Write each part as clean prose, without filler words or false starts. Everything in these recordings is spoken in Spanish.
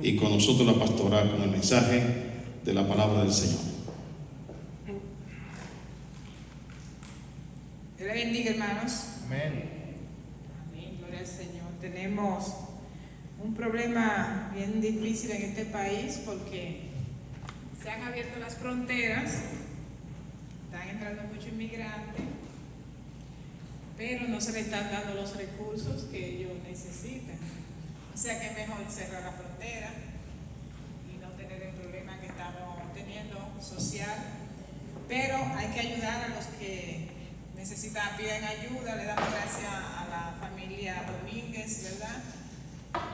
y con nosotros la pastora con el mensaje de la palabra del Señor. Dios les bendiga, hermanos. Amén. Amén, gloria al Señor. Tenemos un problema bien difícil en este país porque se han abierto las fronteras, están entrando muchos inmigrantes, pero no se le están dando los recursos que ellos necesitan. O sea que es mejor cerrar la frontera y no tener el problema que estamos teniendo social, pero hay que ayudar a los que necesitan, piden ayuda. Le damos gracias a la familia Domínguez, ¿verdad?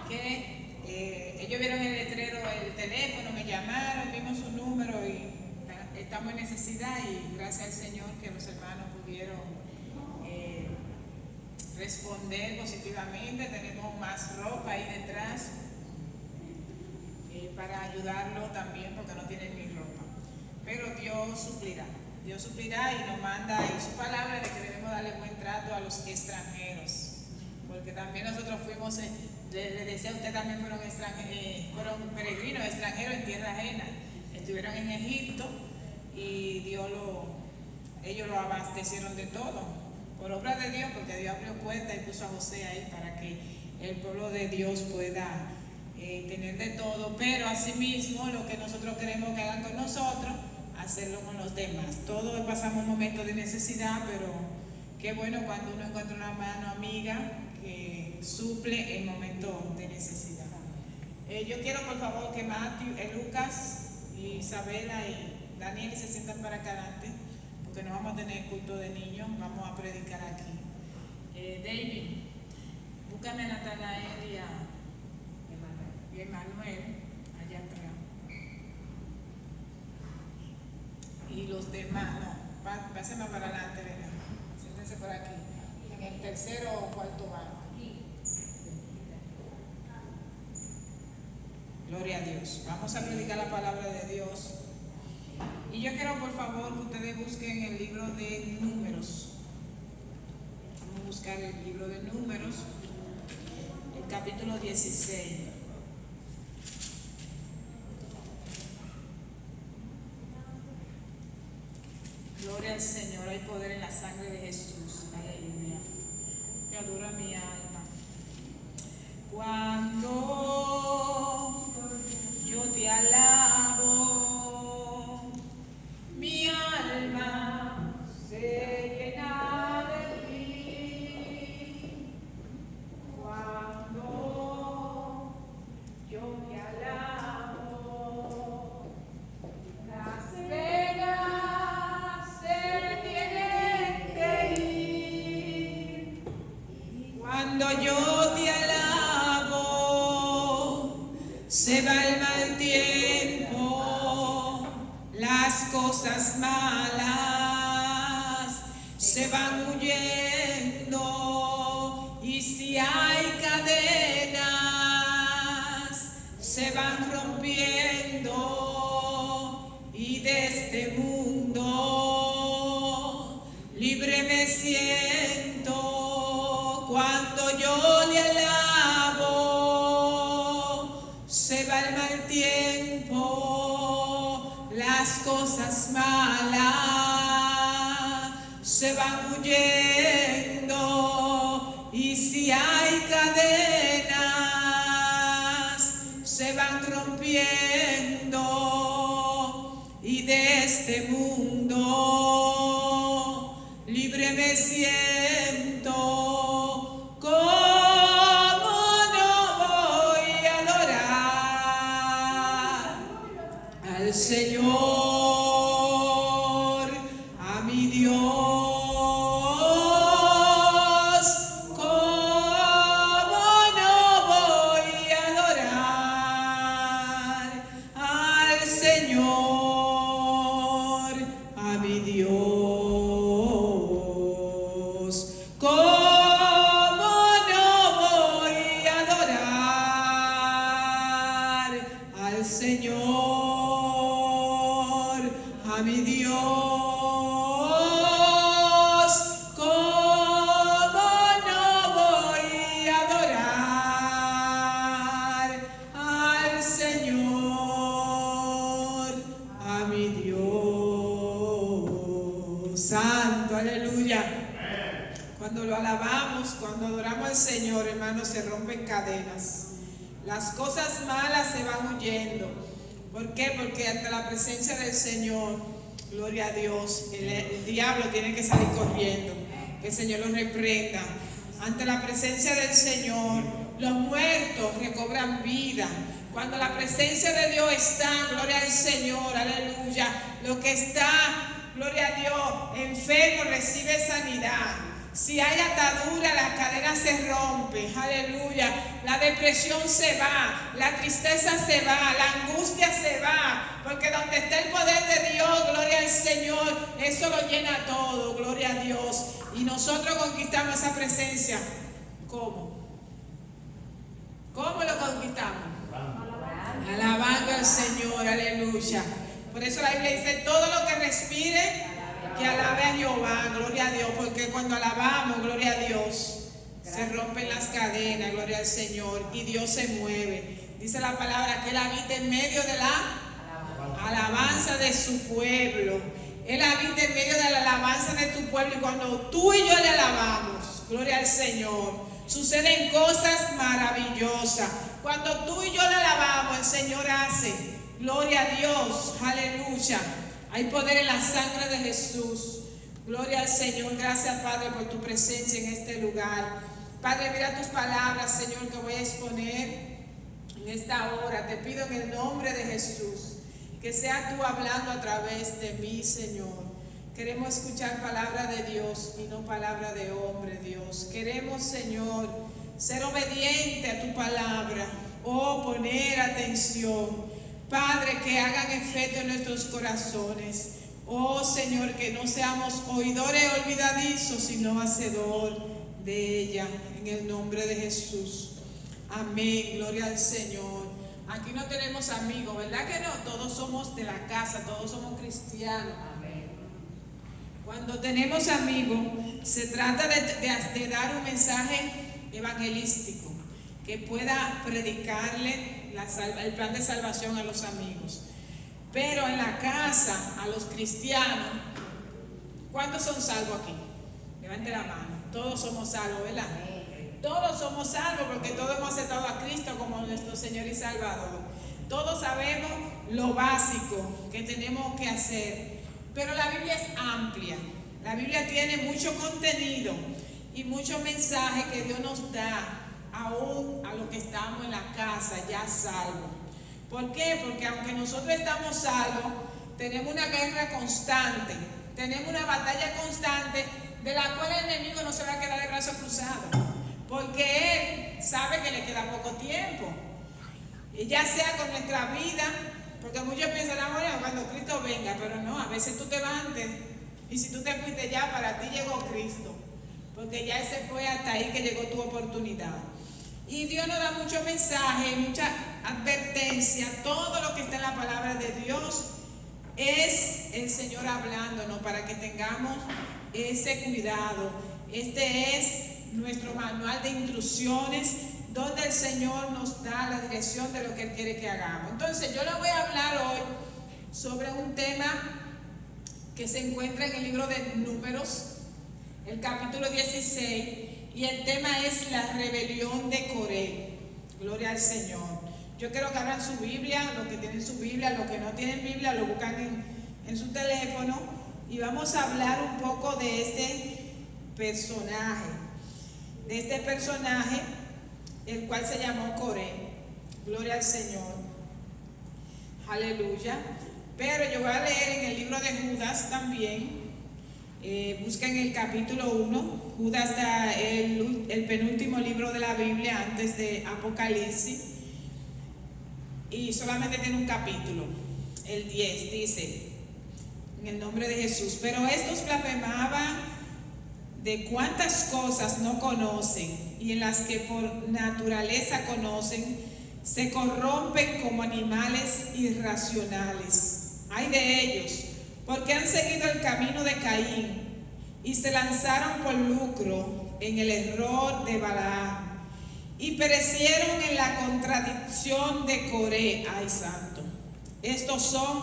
Que ellos vieron el letrero, el teléfono, me llamaron, vimos su número y estamos en necesidad, y gracias al Señor que los hermanos pudieron responder positivamente. Tenemos más ropa ahí detrás para ayudarlo también, porque no tienen ni ropa, pero Dios suplirá y nos manda en su palabra de que debemos darle buen trato a los extranjeros, porque también nosotros fuimos, le decía a usted, también fueron peregrinos extranjeros en tierra ajena, estuvieron en Egipto y ellos lo abastecieron de todo, por obra de Dios, porque Dios abrió puertas y puso a José ahí para que el pueblo de Dios pueda tener de todo, pero asimismo lo que nosotros queremos que hagan con nosotros, hacerlo con los demás. Todos pasamos momentos de necesidad, pero qué bueno cuando uno encuentra una mano amiga que suple en momentos de necesidad. Yo quiero por favor que Lucas, y Isabela y Daniel se sientan para acá adelante, porque no vamos a tener culto de niños, vamos a predicar aquí. David, búscame a Natanael y a Emanuel allá atrás. Y los demás, no, pásenme para adelante, venga, siéntense por aquí, en el tercero o cuarto banco. Gloria a Dios. Vamos a predicar la palabra de Dios. Y yo quiero por favor que ustedes busquen el libro de Números. Vamos a buscar el libro de Números, el capítulo 16. Gloria al Señor, hay poder en la sangre de Jesús. Aleluya. Me adora mi alma. Cuando yo te alabo, mi alma se llena de ti. Cuando yo te alabo, las penas se tienen que ir. Cuando yo te alabo, se va el mal tiempo, las cosas malas se van huyendo, y si hay cadenas se van rompiendo, y de este mundo libre me siento. Cuando yo le alabo, se va el mal tiempo, las cosas malas se van huyendo, y si hay cadenas se van rompiendo, y de este mundo libre me siento. ¿Cómo no voy a adorar al Señor, a mi Dios? ¿Cómo no voy a adorar al Señor, a mi Dios? ¿Cómo no voy a adorar al Señor, a mi Dios? ¿Cómo no voy a adorar al Señor? Cuando lo alabamos, cuando adoramos al Señor, hermanos, se rompen cadenas. Las cosas malas se van huyendo. ¿Por qué? Porque ante la presencia del Señor, gloria a Dios, el diablo tiene que salir corriendo. Que el Señor lo reprenda. Ante la presencia del Señor, los muertos recobran vida. Cuando la presencia de Dios está, gloria al Señor, aleluya. Lo que está, gloria a Dios, enfermo recibe sanidad. Si hay atadura, las cadenas se rompen, aleluya. La depresión se va, la tristeza se va, la angustia se va, porque donde está el poder de Dios, gloria al Señor, eso lo llena todo, gloria a Dios. Y nosotros conquistamos esa presencia. ¿Cómo? ¿Cómo lo conquistamos? Alabando al Señor, aleluya. Por eso la Biblia dice, todo lo que respire, que alabe a Jehová, gloria a Dios, porque cuando alabamos, gloria a Dios, se rompen las cadenas, gloria al Señor, y Dios se mueve. Dice la palabra que Él habita en medio de la alabanza de su pueblo. Él habita en medio de la alabanza de tu pueblo, y cuando tú y yo le alabamos, gloria al Señor, suceden cosas maravillosas. Cuando tú y yo le alabamos, el Señor hace, gloria a Dios, aleluya. Hay poder en la sangre de Jesús. Gloria al Señor. Gracias, Padre, por tu presencia en este lugar. Padre, mira tus palabras, Señor, que voy a exponer en esta hora. Te pido en el nombre de Jesús que sea tú hablando a través de mí, Señor. Queremos escuchar palabra de Dios y no palabra de hombre, Dios. Queremos, Señor, ser obediente a tu palabra. Oh, poner atención. Padre, que hagan efecto en nuestros corazones. Oh Señor, que no seamos oidores olvidadizos, sino hacedor de ella. En el nombre de Jesús. Amén. Gloria al Señor. Aquí no tenemos amigos, ¿verdad que no? Todos somos de la casa, todos somos cristianos. Amén. Cuando tenemos amigos, se trata de dar un mensaje evangelístico que pueda predicarle el plan de salvación a los amigos. Pero en la casa, a los cristianos, ¿cuántos son salvos aquí? Levante la mano. Todos somos salvos, ¿verdad? Todos somos salvos porque todos hemos aceptado a Cristo como nuestro Señor y Salvador. Todos sabemos lo básico que tenemos que hacer. Pero la Biblia es amplia. La Biblia tiene mucho contenido y muchos mensajes que Dios nos da aún a los que estamos en la casa ya salvos. ¿Por qué? Porque aunque nosotros estamos salvos, tenemos una guerra constante, tenemos una batalla constante de la cual el enemigo no se va a quedar de brazos cruzados, porque él sabe que le queda poco tiempo, y ya sea con nuestra vida, porque muchos piensan, bueno, cuando Cristo venga, pero no, a veces tú te vas antes, y si tú te fuiste ya, para ti llegó Cristo, porque ya ese fue hasta ahí que llegó tu oportunidad. Y Dios nos da muchos mensajes, mucha advertencia. Todo lo que está en la palabra de Dios es el Señor hablándonos para que tengamos ese cuidado. Este es nuestro manual de instrucciones donde el Señor nos da la dirección de lo que Él quiere que hagamos. Entonces yo le voy a hablar hoy sobre un tema que se encuentra en el libro de Números, el capítulo 16. Y el tema es la rebelión de Coré. Gloria al Señor. Yo quiero que abran su Biblia, los que tienen su Biblia, los que no tienen Biblia, lo buscan en su teléfono. Y vamos a hablar un poco de este personaje, el cual se llamó Coré. Gloria al Señor. Aleluya. Pero yo voy a leer en el libro de Judas también. Buscan el capítulo 1. Judas está el penúltimo libro de la Biblia antes de Apocalipsis, y solamente tiene un capítulo, el 10. Dice, en el nombre de Jesús: pero estos blasfemaban de cuántas cosas no conocen, y en las que por naturaleza conocen, se corrompen como animales irracionales. Ay de ellos, porque han seguido el camino de Caín y se lanzaron por lucro en el error de Balaam y perecieron en la contradicción de Coré. Ay, santo. Estos son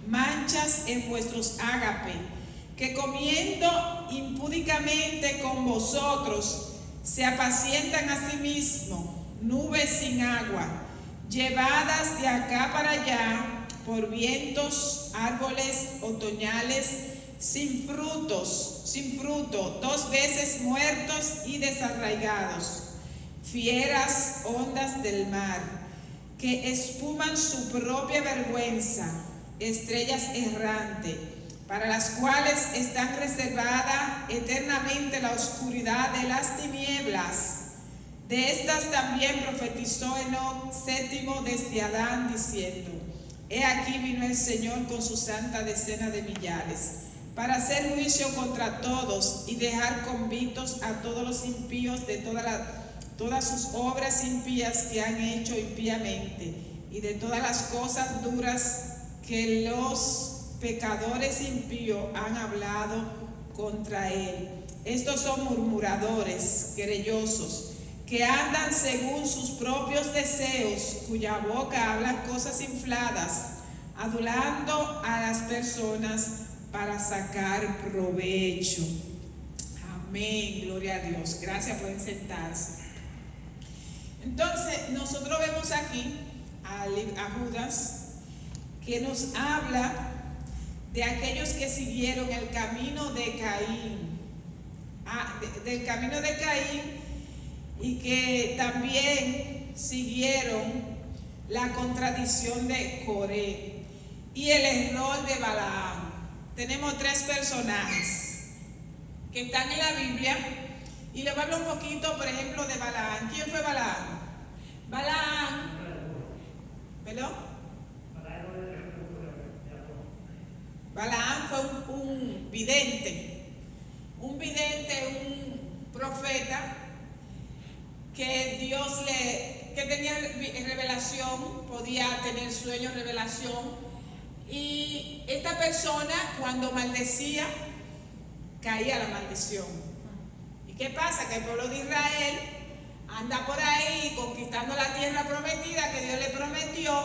manchas en vuestros ágapes, que comiendo impúdicamente con vosotros, se apacientan a sí mismos, nubes sin agua, llevadas de acá para allá por vientos, árboles otoñales sin fruto, 2 veces muertos y desarraigados, fieras ondas del mar, que espuman su propia vergüenza, estrellas errantes, para las cuales están reservada eternamente la oscuridad de las tinieblas. De estas también profetizó Enoc, 7º desde Adán, diciendo: He aquí vino el Señor con su santa decena de millares, para hacer juicio contra todos y dejar convictos a todos los impíos de todas sus obras impías que han hecho impíamente, y de todas las cosas duras que los pecadores impíos han hablado contra él. Estos son murmuradores, querellosos, que andan según sus propios deseos, cuya boca habla cosas infladas, adulando a las personas para sacar provecho. Amén, gloria a Dios. Gracias, pueden sentarse. Entonces, nosotros vemos aquí a Judas, que nos habla de aquellos que siguieron el camino de Caín, del camino de Caín, y que también siguieron la contradicción de Coré y el error de Balaam. Tenemos 3 personajes que están en la Biblia, y les voy a hablar un poquito, por ejemplo, de Balaam. ¿Quién fue Balaam? Balaam fue un vidente, un profeta que Dios que tenía revelación, podía tener sueños, revelación, y esta persona cuando maldecía, caía la maldición. ¿Y qué pasa? Que el pueblo de Israel anda por ahí conquistando la tierra prometida que Dios le prometió,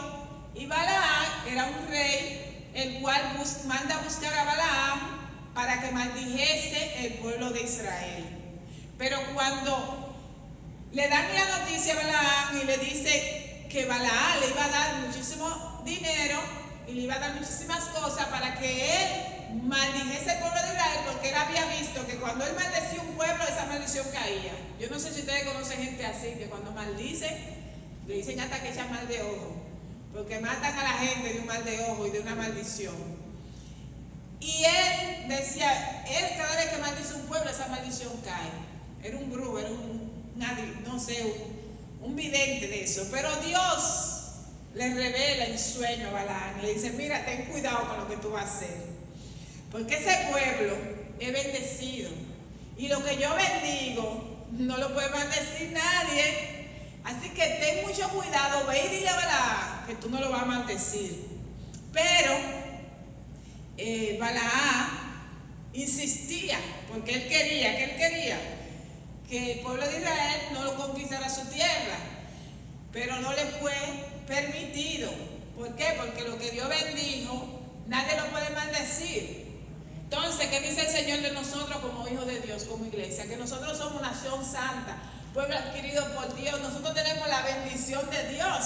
y Balaam era un rey el cual manda a buscar a Balaam para que maldijese el pueblo de Israel. Pero cuando le dan la noticia a Balaam y le dice que Balaam le iba a dar muchísimo dinero y le iba a dar muchísimas cosas para que él maldijese el pueblo de Israel, porque él había visto que cuando él maldecía un pueblo, esa maldición caía. Yo no sé si ustedes conocen gente así, que cuando maldice, le dicen hasta que echan mal de ojo, porque matan a la gente de un mal de ojo y de una maldición. Y él decía, cada vez que maldice un pueblo, esa maldición cae. Era un brujo, era un vidente de eso. Pero Dios le revela en sueño a Balaam y le dice: mira, ten cuidado con lo que tú vas a hacer, porque ese pueblo es bendecido, y lo que yo bendigo no lo puede maldecir nadie. Así que ten mucho cuidado, ve y dile a Balaam que tú no lo vas a maldecir. Pero Balaam insistía, porque él quería que el pueblo de Israel no lo conquistara su tierra, pero no le fue permitido. ¿Por qué? Porque lo que Dios bendijo, nadie lo puede maldecir. Entonces, ¿qué dice el Señor de nosotros como hijos de Dios, como iglesia? Que nosotros somos nación santa, pueblo adquirido por Dios. Nosotros tenemos la bendición de Dios.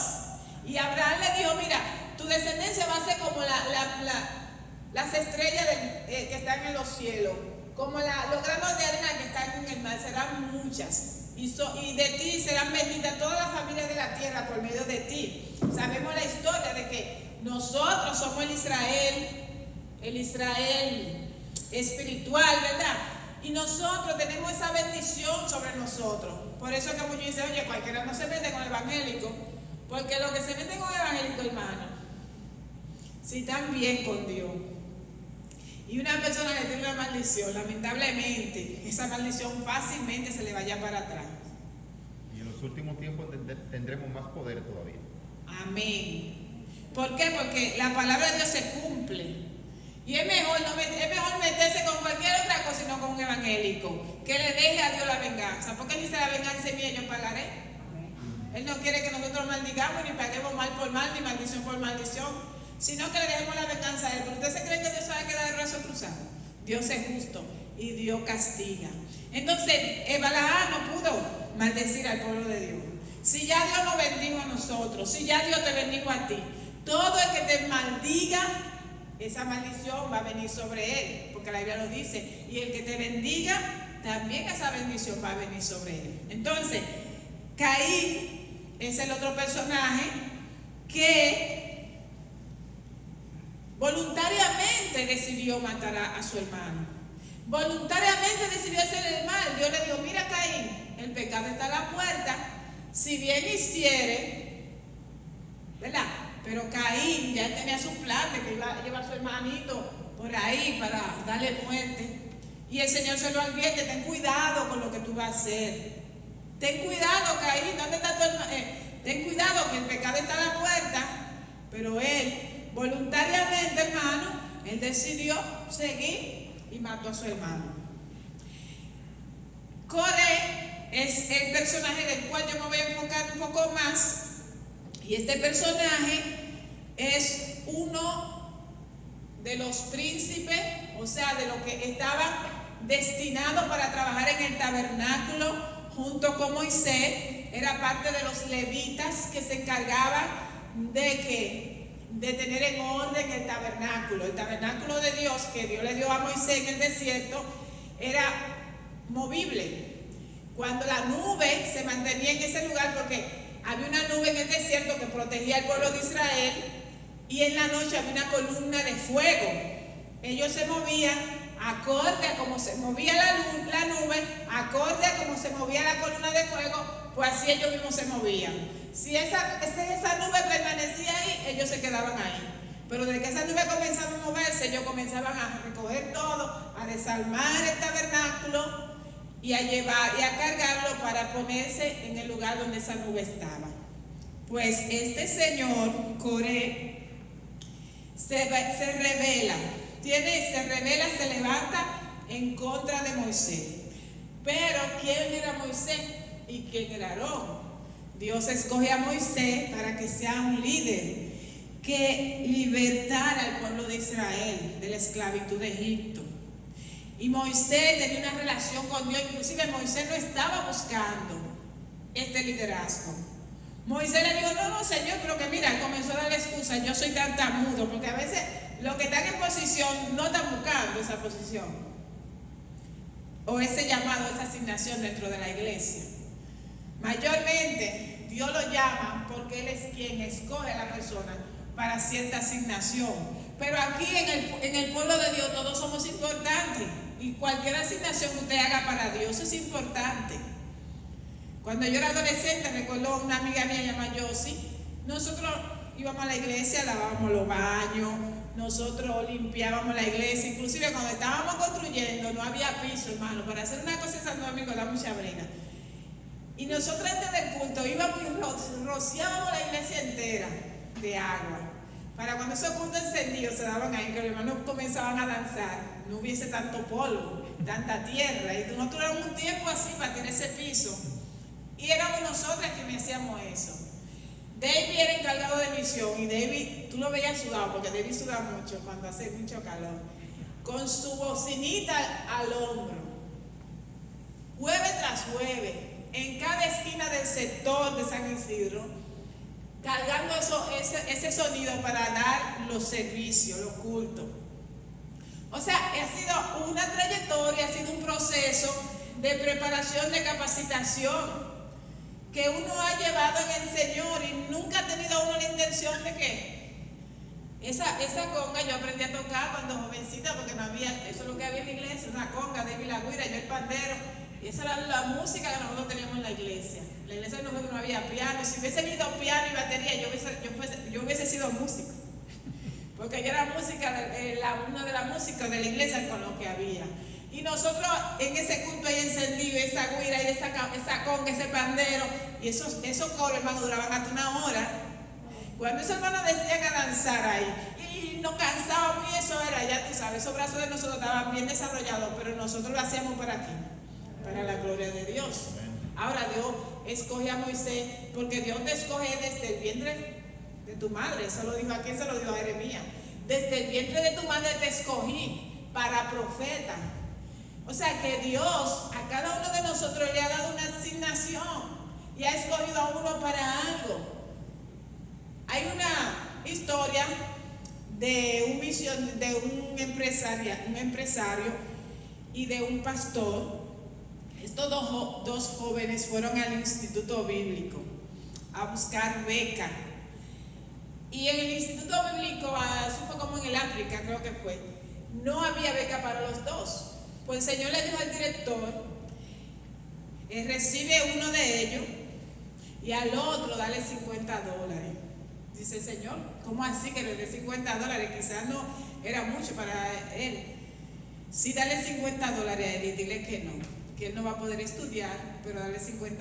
Y Abraham le dijo: mira, tu descendencia va a ser como las estrellas que están en los cielos, como los granos de arena que están en el mar, serán muchas. Y de ti serán benditas todas las familias de la tierra por medio de ti. Sabemos la historia de que nosotros somos el Israel espiritual, ¿verdad? Y nosotros tenemos esa bendición sobre nosotros. Por eso es que muchos dicen: oye, cualquiera no se mete con el evangélico, porque los que se meten con el evangélico, hermano, si están bien con Dios. Y una persona que tiene una maldición, lamentablemente, esa maldición fácilmente se le vaya para atrás. Y en los últimos tiempos tendremos más poder todavía. Amén. ¿Por qué? Porque la palabra de Dios se cumple. Y es mejor meterse con cualquier otra cosa y no con un evangélico, que le deje a Dios la venganza. Porque Él dice: la venganza es mía, yo pagaré. Él no quiere que nosotros maldigamos, ni paguemos mal por mal, ni maldición por maldición, sino que le dejemos la venganza a Él. ¿Pero usted se cree que Dios se va a quedar de brazos cruzados? Dios es justo y Dios castiga. Entonces, Balaam no pudo maldecir al pueblo de Dios. Si ya Dios nos bendijo a nosotros, si ya Dios te bendijo a ti, todo el que te maldiga, esa maldición va a venir sobre él, porque la Biblia lo dice, y el que te bendiga, también esa bendición va a venir sobre él. Entonces, Caín es el otro personaje que voluntariamente decidió matar a su hermano. Voluntariamente decidió hacer el mal. Dios le dijo, mira Caín, el pecado está a la puerta, si bien hiciere, ¿verdad? Pero Caín ya tenía su plan de que iba a llevar a su hermanito por ahí para darle muerte. Y el Señor se lo advierte, ten cuidado con lo que tú vas a hacer. Ten cuidado, Caín, ¿dónde está tu hermano? Ten cuidado que el pecado está a la puerta. Pero él, voluntariamente, hermano, él decidió seguir y mató a su hermano. Coré es el personaje del cual yo me voy a enfocar un poco más. Y este personaje es uno de los príncipes, o sea, de los que estaban destinados para trabajar en el tabernáculo junto con Moisés. Era parte de los levitas que se encargaban de tener en orden el tabernáculo. El tabernáculo de Dios que Dios le dio a Moisés en el desierto era movible. Cuando la nube se mantenía en ese lugar, porque había una nube en el desierto que protegía al pueblo de Israel, y en la noche había una columna de fuego. Ellos se movían acorde a cómo se movía la nube, acorde a cómo se movía la columna de fuego, pues así ellos mismos se movían. Si esa nube permanecía ahí, ellos se quedaban ahí. Pero desde que esa nube comenzaba a moverse, ellos comenzaban a recoger todo, a desarmar el tabernáculo y a llevar y a cargarlo para ponerse en el lugar donde esa nube estaba. Pues este señor, Coré, se revela, se levanta en contra de Moisés. Pero ¿quién era Moisés y quién era Aarón? Dios escoge a Moisés para que sea un líder que libertara al pueblo de Israel de la esclavitud de Egipto. Y Moisés tenía una relación con Dios. Inclusive Moisés no estaba buscando este liderazgo. Moisés le dijo, no, Señor, pero que mira, comenzó a darle excusa, yo soy tartamudo, porque a veces los que están en posición no están buscando esa posición, o ese llamado, esa asignación dentro de la iglesia. Mayormente, Dios lo llama porque Él es quien escoge a la persona para cierta asignación. Pero aquí en el pueblo de Dios todos somos importantes, y cualquier asignación que usted haga para Dios es importante. Cuando yo era adolescente, recuerdo una amiga mía llamada Josie, nosotros íbamos a la iglesia, lavábamos los baños, nosotros limpiábamos la iglesia, inclusive cuando estábamos construyendo no había piso, hermano, para hacer una cosa en Santo Domingo da mucha brega. Y nosotros antes del culto íbamos y rociábamos la iglesia entera de agua, para cuando esos cultos encendidos se daban ahí, que los hermanos comenzaban a danzar, no hubiese tanto polvo, tanta tierra, y nosotros éramos un tiempo así para tener ese piso. Y éramos nosotras quienes hacíamos eso. David era encargado de misión, y David, tú lo veías sudado, porque David suda mucho cuando hace mucho calor, con su bocinita al hombro, jueves tras jueves, en cada esquina del sector de San Isidro, cargando ese sonido para dar los servicios, los cultos. O sea, ha sido una trayectoria, ha sido un proceso de preparación, de capacitación, que uno ha llevado en el Señor, y nunca ha tenido uno la intención de que esa conga yo aprendí a tocar cuando jovencita, porque no había, eso es lo que había en la iglesia, una conga, David la guira, yo el pandero, y esa era la música que nosotros teníamos en la iglesia. En la iglesia de nosotros no había piano, y si hubiese habido piano y batería, yo hubiese sido músico, porque yo era una de las músicas de la iglesia con lo que había. Y nosotros en ese culto ahí encendido, esa guira y esa conga, ese pandero, y esos coros, hermano, duraban hasta una hora. Cuando esos hermanos decían a danzar ahí, y nos cansábamos, y eso era, ya tú sabes, esos brazos de nosotros estaban bien desarrollados, pero nosotros lo hacíamos para aquí, para la gloria de Dios. Ahora Dios escoge a Moisés, porque Dios te escoge desde el vientre de tu madre. Eso lo dijo, ¿a quién se lo dijo? A Jeremías. Desde el vientre de tu madre te escogí para profeta. O sea que Dios a cada uno de nosotros le ha dado una asignación y ha escogido a uno para algo. Hay una historia de un empresario y de un pastor. Estos dos jóvenes fueron al instituto bíblico a buscar beca. Y en el instituto bíblico, eso fue como en el África, creo que fue, no había beca para los dos. Pues el Señor le dijo al director, recibe uno de ellos y al otro dale $50. Dice el Señor, ¿cómo así que le dé $50? Quizás no era mucho para él. Sí, dale $50 a él y dile que él no va a poder estudiar, pero dale $50.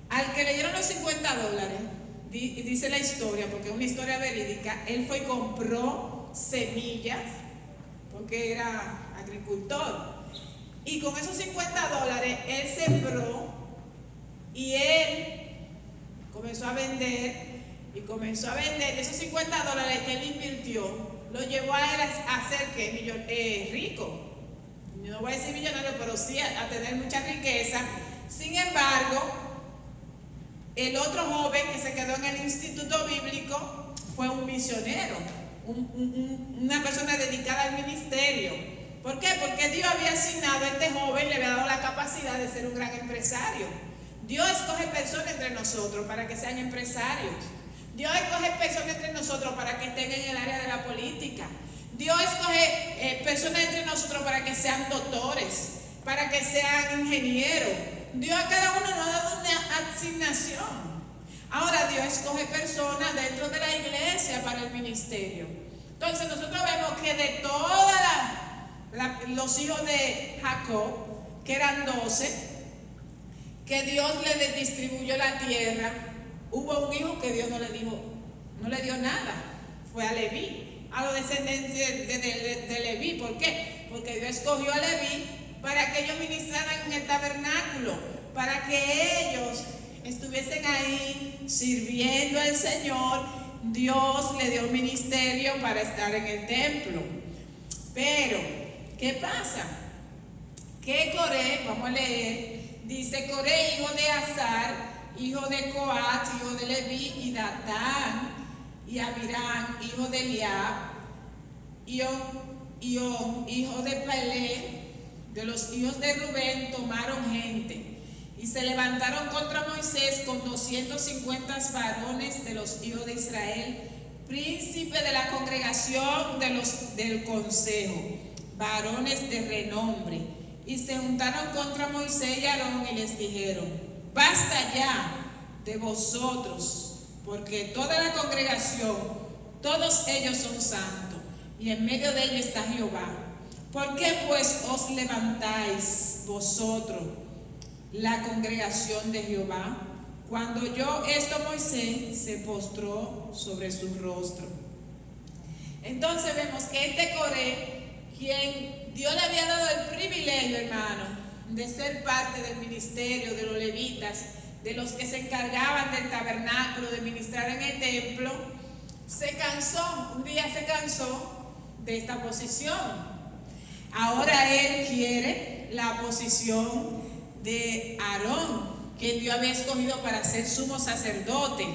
Al que le dieron los $50, dice la historia, porque es una historia verídica, él fue y compró semillas, porque era agricultor, y con esos $50 él sembró y él comenzó a vender esos $50 que él invirtió, lo llevó a él a ser rico. No voy a decir millonario, pero sí a tener mucha riqueza. Sin embargo, el otro joven que se quedó en el instituto bíblico fue un misionero, una persona dedicada al ministerio. ¿Por qué? Porque Dios había asignado a este joven, le había dado la capacidad de ser un gran empresario. Dios escoge personas entre nosotros para que sean empresarios. Dios escoge personas entre nosotros para que estén en el área de la política. Dios escoge personas entre nosotros para que sean doctores, para que sean ingenieros. Dios a cada uno nos ha dado una asignación. Ahora Dios escoge personas dentro de la iglesia para el ministerio. Entonces nosotros vemos que de todos los hijos de Jacob, que eran 12, que Dios le distribuyó la tierra, hubo un hijo que Dios no le dio nada, fue a Leví, a los descendientes de Leví. ¿Por qué? Porque Dios escogió a Leví para que ellos ministraran en el tabernáculo, para que ellos estuviesen ahí sirviendo al Señor. Dios le dio un ministerio para estar en el templo. Pero, ¿qué pasa? Que Coré, vamos a leer, dice Coré, hijo de Azar, hijo de Coat, hijo de Leví, y Datán, y Abirán, hijo de Eliab, hijo de Pelé, de los hijos de Rubén, tomaron gente y se levantaron contra Moisés con 250 varones de los hijos de Israel, príncipe de la congregación del consejo, varones de renombre, y se juntaron contra Moisés y Aarón y les dijeron: basta ya de vosotros, porque toda la congregación, todos ellos son santos, y en medio de ellos está Jehová. ¿Por qué pues os levantáis vosotros, la congregación de Jehová? Cuando oyó esto, Moisés se postró sobre su rostro. Entonces vemos que este Coré, quien Dios le había dado el privilegio, hermano, de ser parte del ministerio de los levitas, de los que se encargaban del tabernáculo, de ministrar en el templo, un día se cansó de esta posición. Ahora él quiere la posición de Aarón, que Dios había escogido para ser sumo sacerdote.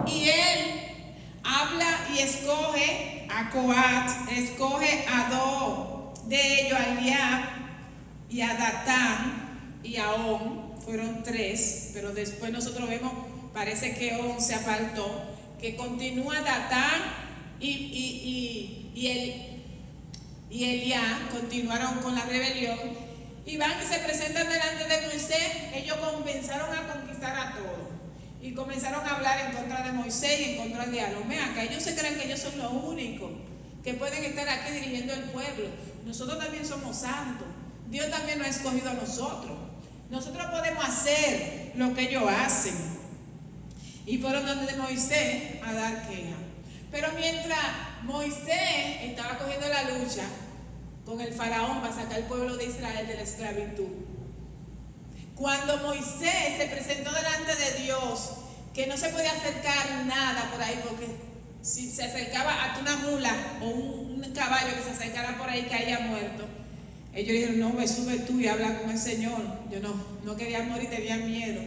Y él habla y escoge a Coat, escoge a dos de ellos, a Eliab y a Datán y a On. Fueron 3, pero después nosotros vemos, parece que On se apartó, que continúa Datán y Eliab, continuaron con la rebelión, y van y se presentan delante de Moisés. Ellos comenzaron a conquistar a todos y comenzaron a hablar en contra de Moisés y en contra de Aarón. Acá ellos se creen que ellos son los únicos que pueden estar aquí dirigiendo el pueblo. Nosotros también somos santos. Dios también nos ha escogido a nosotros. Nosotros podemos hacer lo que ellos hacen. Y fueron donde Moisés a dar queja. Pero mientras Moisés estaba cogiendo la lucha con el faraón para sacar al pueblo de Israel de la esclavitud, cuando Moisés se presentó delante de Dios, que no se podía acercar nada por ahí porque si se acercaba a una mula o un caballo que se acercara por ahí caía muerto. Ellos dijeron, no, me sube tú y habla con el Señor. Yo no quería morir, tenía miedo.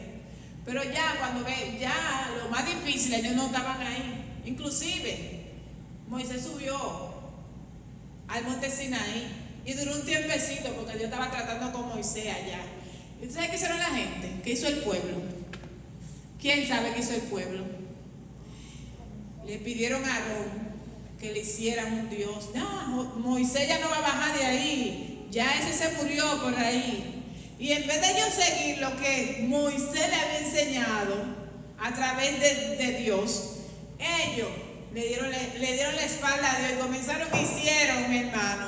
Pero ya cuando ya lo más difícil, ellos no estaban ahí. Inclusive, Moisés subió al monte Sinaí y duró un tiempecito porque Dios estaba tratando con Moisés allá. ¿Y tú sabes qué hicieron la gente? ¿Qué hizo el pueblo? ¿Quién sabe qué hizo el pueblo? Le pidieron a Aarón que le hicieran un Dios. No, Moisés ya no va a bajar de ahí, ya ese se murió por ahí. Y en vez de ellos seguir lo que Moisés le había enseñado a través de Dios, ellos le dieron la espalda a Dios y comenzaron y hicieron, mi hermano,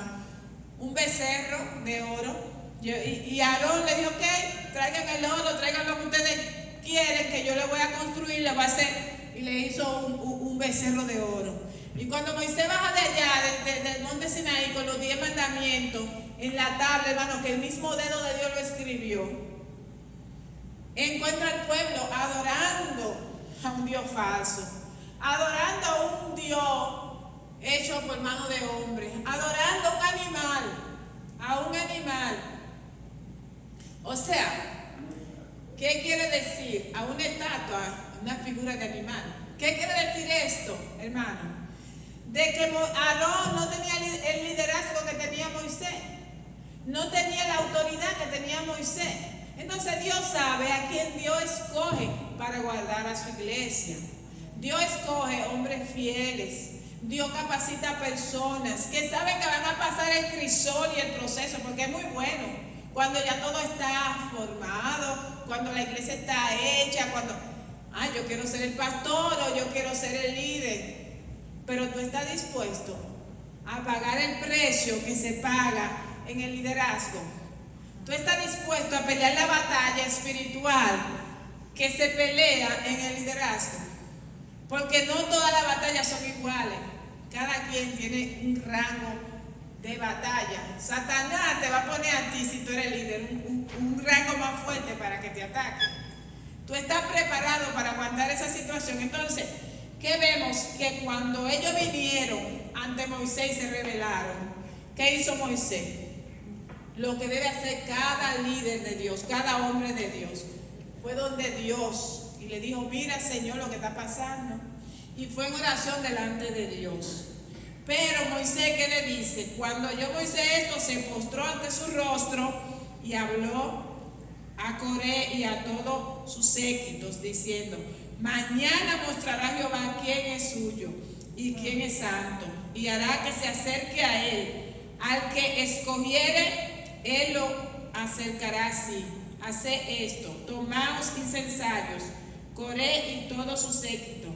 un becerro de oro. Y Aarón le dijo, ok, traigan el oro, traigan lo que ustedes quieren, que yo le voy a construir, le voy a hacer. Y le hizo un becerro de oro. Y cuando Moisés baja de allá, del monte Sinaí, con los 10 mandamientos, en la tabla, hermano, que el mismo dedo de Dios lo escribió, encuentra al pueblo adorando a un Dios falso, adorando a un Dios hecho por mano de hombre, adorando a un animal. O sea, ¿qué quiere decir? A una estatua, una figura de animal. ¿Qué quiere decir esto, hermano? De que Aarón no tenía el liderazgo que tenía Moisés, no tenía la autoridad que tenía Moisés. Entonces Dios sabe a quién Dios escoge para guardar a su iglesia. Dios escoge hombres fieles. Dios capacita a personas que saben que van a pasar el crisol y el proceso, porque es muy bueno cuando ya todo está formado, cuando la iglesia está hecha, cuando, yo quiero ser el pastor o yo quiero ser el líder. Pero tú estás dispuesto a pagar el precio que se paga en el liderazgo. Tú estás dispuesto a pelear la batalla espiritual que se pelea en el liderazgo. Porque no todas las batallas son iguales. Cada quien tiene un rango de batalla. Satanás te va a poner a ti, si tú eres líder, un rango más fuerte para que te ataque. Tú estás preparado para aguantar esa situación. Entonces, ¿qué vemos? Que cuando ellos vinieron ante Moisés y se rebelaron, ¿qué hizo Moisés? Lo que debe hacer cada líder de Dios, cada hombre de Dios, fue donde Dios y le dijo, mira, Señor, lo que está pasando. Y fue en oración delante de Dios. Pero Moisés, ¿qué le dice? Cuando oyó Moisés esto, se postró ante su rostro y habló a Coré y a todos sus séquitos, diciendo, mañana mostrará Jehová quién es suyo y quién es santo, y hará que se acerque a él. Al que escogiere, él lo acercará así. Haced esto, tomaos incensarios, Coré y todo su séquito,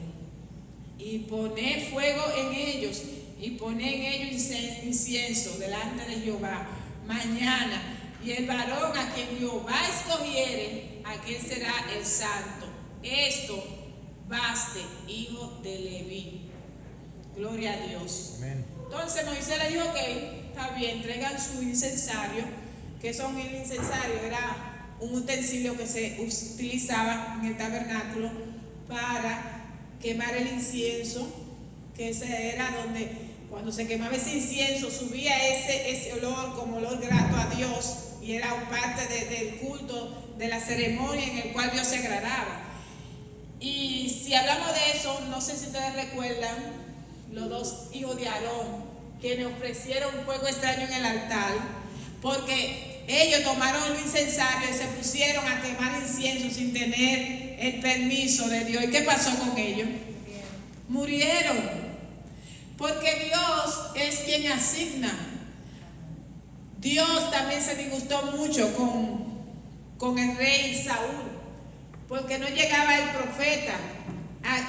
y poned fuego en ellos, y poned en ellos incienso delante de Jehová. Mañana, y el varón a quien Jehová escogiere, aquel será el santo. Esto baste, hijo de Leví. Gloria a Dios. Amén. Entonces Moisés le dijo, ok, está bien, traigan su incensario. ¿Qué son el incensario? Era un utensilio que se utilizaba en el tabernáculo para quemar el incienso, que ese era donde cuando se quemaba ese incienso subía ese olor como olor grato a Dios, y era parte del culto, de la ceremonia en el cual Dios se agradaba. Y si hablamos de eso, no sé si ustedes recuerdan los dos hijos de Aarón, que le ofrecieron fuego extraño en el altar, porque ellos tomaron el incensario y se pusieron a quemar incienso sin tener el permiso de Dios. ¿Y qué pasó con ellos? Murieron. Porque Dios es quien asigna. Dios también se disgustó mucho con el rey Saúl, porque no llegaba el profeta,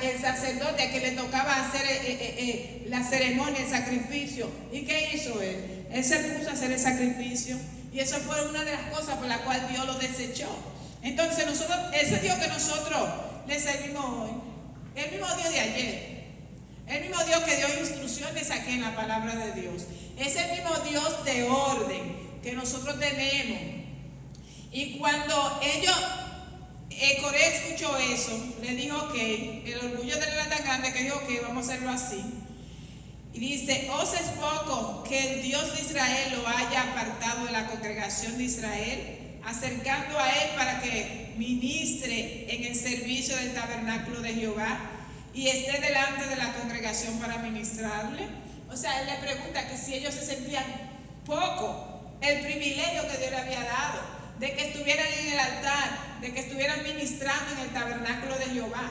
el sacerdote a que le tocaba hacer la ceremonia, el sacrificio. ¿Y qué hizo él? Él se puso a hacer el sacrificio, y eso fue una de las cosas por la cual Dios lo desechó. Entonces nosotros, ese Dios que nosotros le servimos hoy, el mismo Dios de ayer, el mismo Dios que dio instrucciones aquí en la palabra de Dios, es el mismo Dios de orden que nosotros tenemos. Y cuando ellos Coré escuchó eso, le dijo ok, el orgullo de él era tan grande que dijo ok, vamos a hacerlo así. Y dice, ¿os es poco que el Dios de Israel lo haya apartado de la congregación de Israel, acercando a él para que ministre en el servicio del tabernáculo de Jehová y esté delante de la congregación para ministrarle? O sea, él le pregunta que si ellos se sentían poco el privilegio que Dios le había dado, de que estuvieran en el altar, de que estuvieran ministrando en el tabernáculo de Jehová.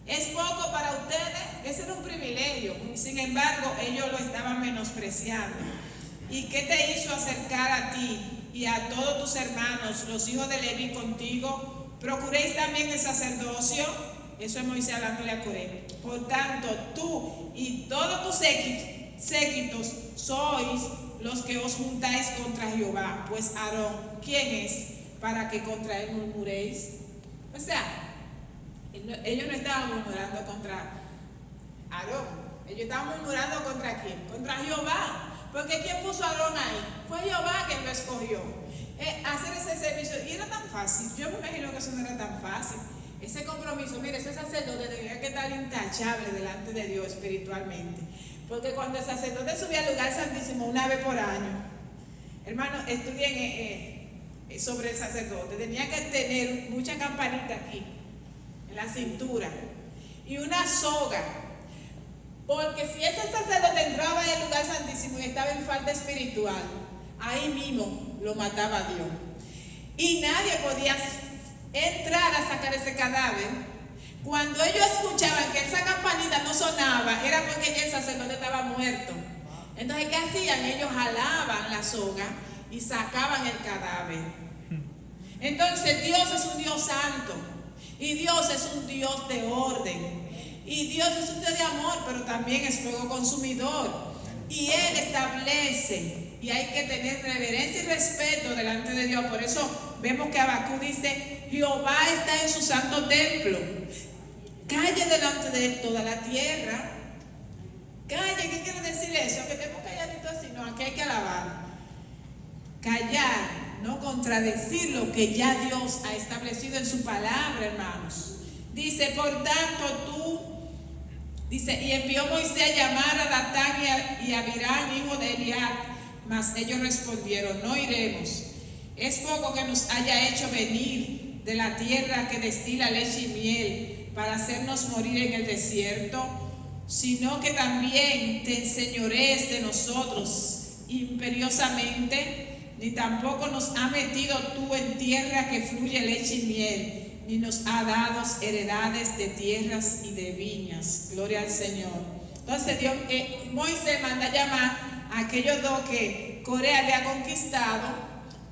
¿Es poco para ustedes? Ese era un privilegio. Sin embargo, ellos lo estaban menospreciando. ¿Y qué te hizo acercar a ti y a todos tus hermanos, los hijos de Leví, contigo? ¿Procuréis también el sacerdocio? Eso es Moisés hablándole a Coré. Por tanto, tú y todos tus séquitos sois los que os juntáis contra Jehová. Pues Aarón, ¿quién es para que contra él murmuréis? O sea, ellos no estaban murmurando contra Aarón, ellos estaban murmurando ¿contra quién? Contra Jehová. Porque ¿quién puso a Aarón ahí? Fue Jehová quien lo escogió. Hacer ese servicio, y era tan fácil. Yo me imagino que eso no era tan fácil. Ese compromiso, mire, ese sacerdote tenía que estar intachable delante de Dios espiritualmente. Porque cuando el sacerdote subía al lugar santísimo una vez por año, hermano, estudien sobre el sacerdote, tenía que tener mucha campanita aquí, en la cintura, y una soga, porque si ese sacerdote entraba en el lugar santísimo y estaba en falta espiritual, ahí mismo lo mataba Dios. Y nadie podía entrar a sacar ese cadáver. Cuando ellos escuchaban que esa campanita no sonaba, era porque ya el sacerdote estaba muerto. Entonces, ¿qué hacían? Ellos jalaban la soga y sacaban el cadáver. Entonces, Dios es un Dios santo. Y Dios es un Dios de orden. Y Dios es un Dios de amor, pero también es fuego consumidor. Y Él establece, y hay que tener reverencia y respeto delante de Dios. Por eso vemos que Habacuc dice, Jehová está en su santo templo. Calle delante de él toda la tierra. Calle, ¿qué quiere decir eso? Que tenemos calladitos así, no, aquí hay que alabar. Callar, no contradecir lo que ya Dios ha establecido en su palabra, hermanos. Dice, por tanto dice, y envió Moisés a llamar a Datán y a Abirán, hijo de Eliab, mas ellos respondieron, no iremos. Es poco que nos haya hecho venir de la tierra que destila leche y miel, para hacernos morir en el desierto, sino que también te enseñorees de nosotros imperiosamente, ni tampoco nos ha metido tú en tierra que fluye leche y miel, ni nos ha dado heredades de tierras y de viñas. Gloria al Señor. Entonces Moisés manda a llamar a aquellos dos que Coré había conquistado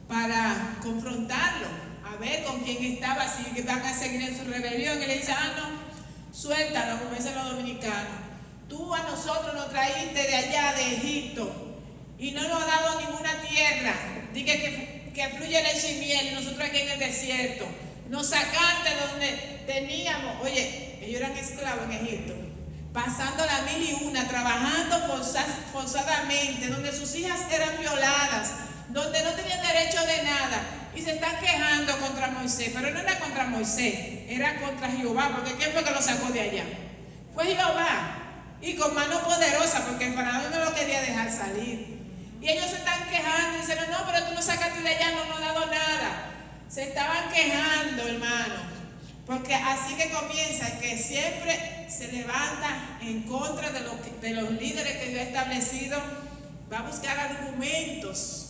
para confrontarlo, a ver con quién estaba, si van a seguir en su rebelión. Y le dice, no, suéltalo, como dicen los dominicanos. Tú a nosotros nos traíste de allá, de Egipto, y no nos has dado ninguna tierra. Dije que fluye leche y miel, y nosotros aquí en el desierto. Nos sacaste donde teníamos, oye, ellos eran esclavos en Egipto, pasando la 1001, trabajando forzadamente, donde sus hijas eran violadas, donde no tenían derecho de nada. Y se están quejando contra Moisés, pero no era contra Moisés, era contra Jehová, porque ¿quién fue que lo sacó de allá? Fue Jehová, y con mano poderosa, porque el faraón no lo quería dejar salir. Y ellos se están quejando y dicen, no, pero tú nos sacaste de allá, no nos has dado nada. Se estaban quejando, hermano, porque así que comienza, que siempre se levanta en contra de los líderes que Dios ha establecido, va a buscar argumentos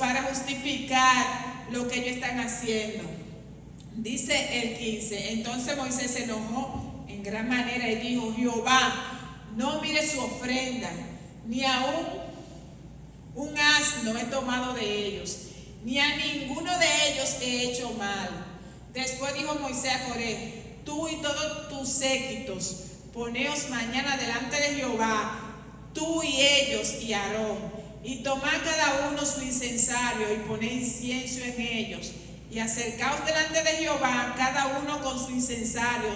para justificar lo que ellos están haciendo. Dice el 15, entonces Moisés se enojó en gran manera y dijo, Jehová, no mire su ofrenda, ni aún un asno he tomado de ellos, ni a ninguno de ellos he hecho mal. Después dijo Moisés a Coré, tú y todos tus séquitos, poneos mañana delante de Jehová, tú y ellos y Aarón, y tomad cada uno su incensario y poned incienso en ellos, y acercaos delante de Jehová, cada uno con su incensario,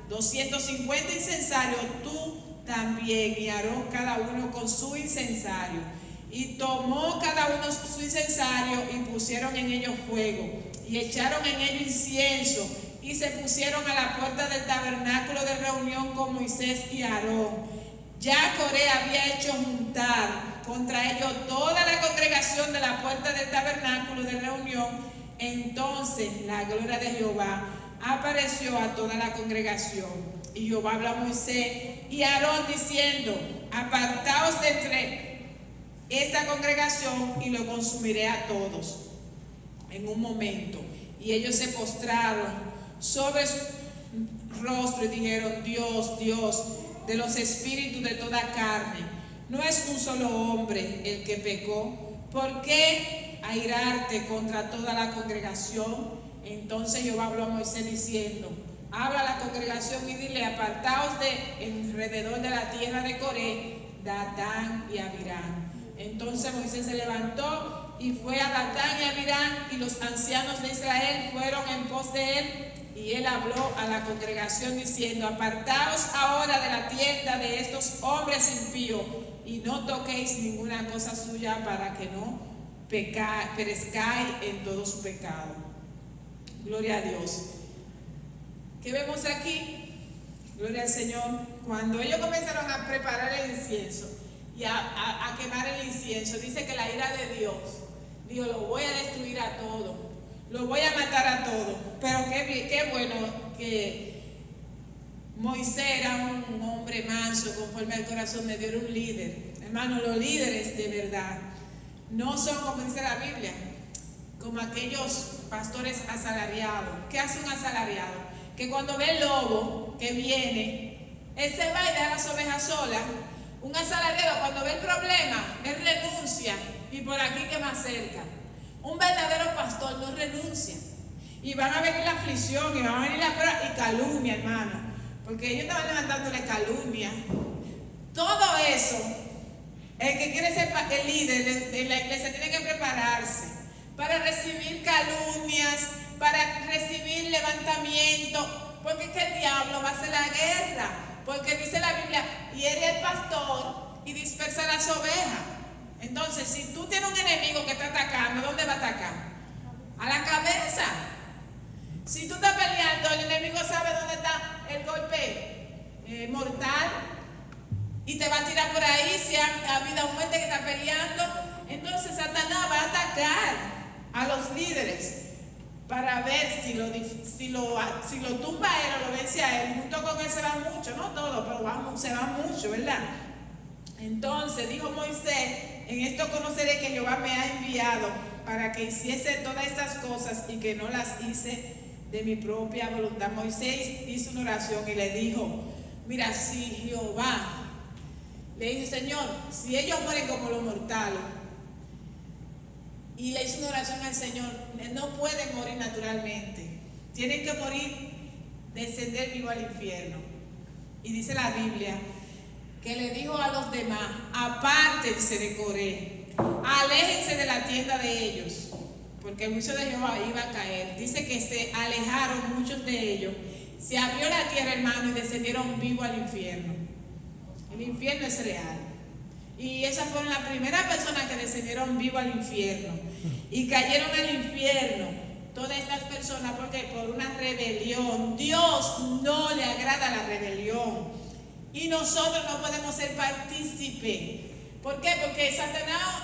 250 incensarios, tú también, y Aarón cada uno con su incensario. Y tomó cada uno su incensario y pusieron en ellos fuego, y echaron en ello incienso, y se pusieron a la puerta del tabernáculo de reunión con Moisés y Aarón. Ya Coré había hecho juntar contra ellos toda la congregación de la puerta del tabernáculo de reunión. Entonces la gloria de Jehová apareció a toda la congregación. Y Jehová habló a Moisés y a Aarón diciendo: apartaos de entre esta congregación y lo consumiré a todos en un momento. Y ellos se postraron sobre su rostro y dijeron: Dios, Dios de los espíritus de toda carne, ¿no es un solo hombre el que pecó? ¿Por qué airarte contra toda la congregación? Entonces Jehová habló a Moisés diciendo: habla a la congregación y dile: apartaos de alrededor de la tierra de Coré, Datán y Abirán. Entonces Moisés se levantó y fue a Datán y Abirán, y los ancianos de Israel fueron en pos de él. Y él habló a la congregación diciendo: apartaos ahora de la tienda de estos hombres impíos, y no toquéis ninguna cosa suya, para que no perezcáis en todo su pecado. Gloria a Dios. ¿Qué vemos aquí? Gloria al Señor. Cuando ellos comenzaron a preparar el incienso y a quemar el incienso, dice que la ira de Dios dijo: lo voy a destruir a todos, lo voy a matar a todos. Pero qué bueno que Moisés era un hombre manso, conforme al corazón de Dios, era un líder. Hermano, los líderes de verdad no son, como dice la Biblia, como aquellos pastores asalariados. ¿Qué hace un asalariado? Que cuando ve el lobo que viene, él se va y deja las ovejas solas. Un asalariado, cuando ve el problema, él renuncia, y por aquí que más cerca. Un verdadero pastor no renuncia. Y van a venir la aflicción, y van a venir la prueba y calumnia, hermano. Porque ellos estaban levantándole calumnia. Todo eso, el que quiere ser el líder de la iglesia tiene que prepararse para recibir calumnias, para recibir levantamiento. Porque es que el diablo va a hacer la guerra. Porque dice la Biblia: hiere al pastor y dispersa las ovejas. Entonces, si tú tienes un enemigo que está atacando, ¿dónde va a atacar? A la cabeza. Si tú estás peleando, el enemigo sabe dónde está el golpe mortal y te va a tirar por ahí. Si ha habido un muerte que está peleando, entonces Satanás va a atacar a los líderes para ver si lo tumba a él o lo vence a él. Junto con él se van muchos, no todos, pero se van muchos, ¿verdad? Entonces dijo Moisés: en esto conoceré que Jehová me ha enviado para que hiciese todas estas cosas, y que no las hice de mi propia voluntad. Moisés hizo una oración y le dijo: mira, si Jehová, le dijo: Señor, si ellos mueren como los mortales, y le hizo una oración al Señor, no pueden morir naturalmente, tienen que morir, descender vivo al infierno. Y dice la Biblia que le dijo a los demás: apártense de Coré, aléjense de la tienda de ellos, porque el juicio de Jehová iba a caer. Dice que se alejaron muchos de ellos, se abrió la tierra, hermano, y descendieron vivos al infierno. El infierno es real. Y esas fueron las primeras personas que descendieron vivos al infierno. Y cayeron al infierno todas estas personas, porque por una rebelión. Dios no le agrada la rebelión. Y nosotros no podemos ser partícipes. ¿Por qué? Porque Satanás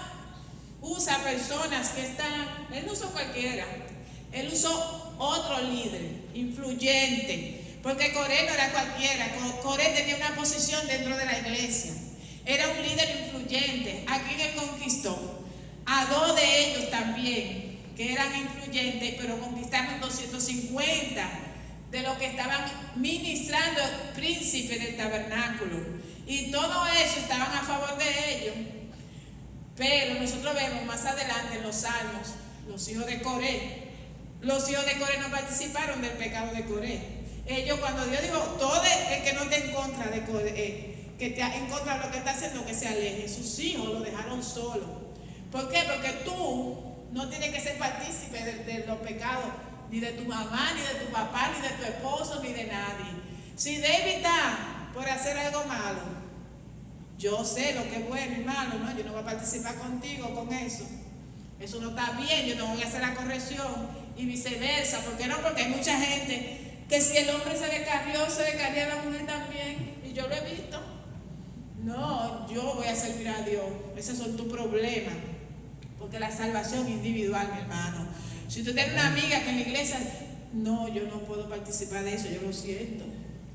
usa personas que están... Él no usó cualquiera. Él usó otro líder, influyente. Porque Coré no era cualquiera. Coré tenía una posición dentro de la iglesia. Era un líder influyente. ¿A quién él conquistó? A dos de ellos también, que eran influyentes, pero conquistaron 250 de los que estaban ministrando príncipes del tabernáculo. Y todo eso estaban a favor de ellos. Pero nosotros vemos más adelante en los Salmos, los hijos de Coré. Los hijos de Coré no participaron del pecado de Coré. Ellos, cuando Dios dijo: todo el que no esté en contra de Coré, que esté en contra de lo que está haciendo, que se aleje. Sus hijos lo dejaron solo. ¿Por qué? Porque tú no tienes que ser partícipe de los pecados, ni de tu mamá, ni de tu papá, ni de tu esposo, ni de nadie. Si David está por hacer algo malo, yo sé lo que es bueno y malo, ¿no? Yo no voy a participar contigo con eso. Eso no está bien, yo no voy a hacer la corrección. y viceversa. ¿Por qué no? Porque hay mucha gente que si el hombre se descarrió a la mujer también, y yo lo he visto. No, yo voy a servir a Dios. Esos son tus problemas, porque la salvación es individual, mi hermano. Si tú tienes una amiga que en la iglesia, no, yo no puedo participar de eso, yo lo siento.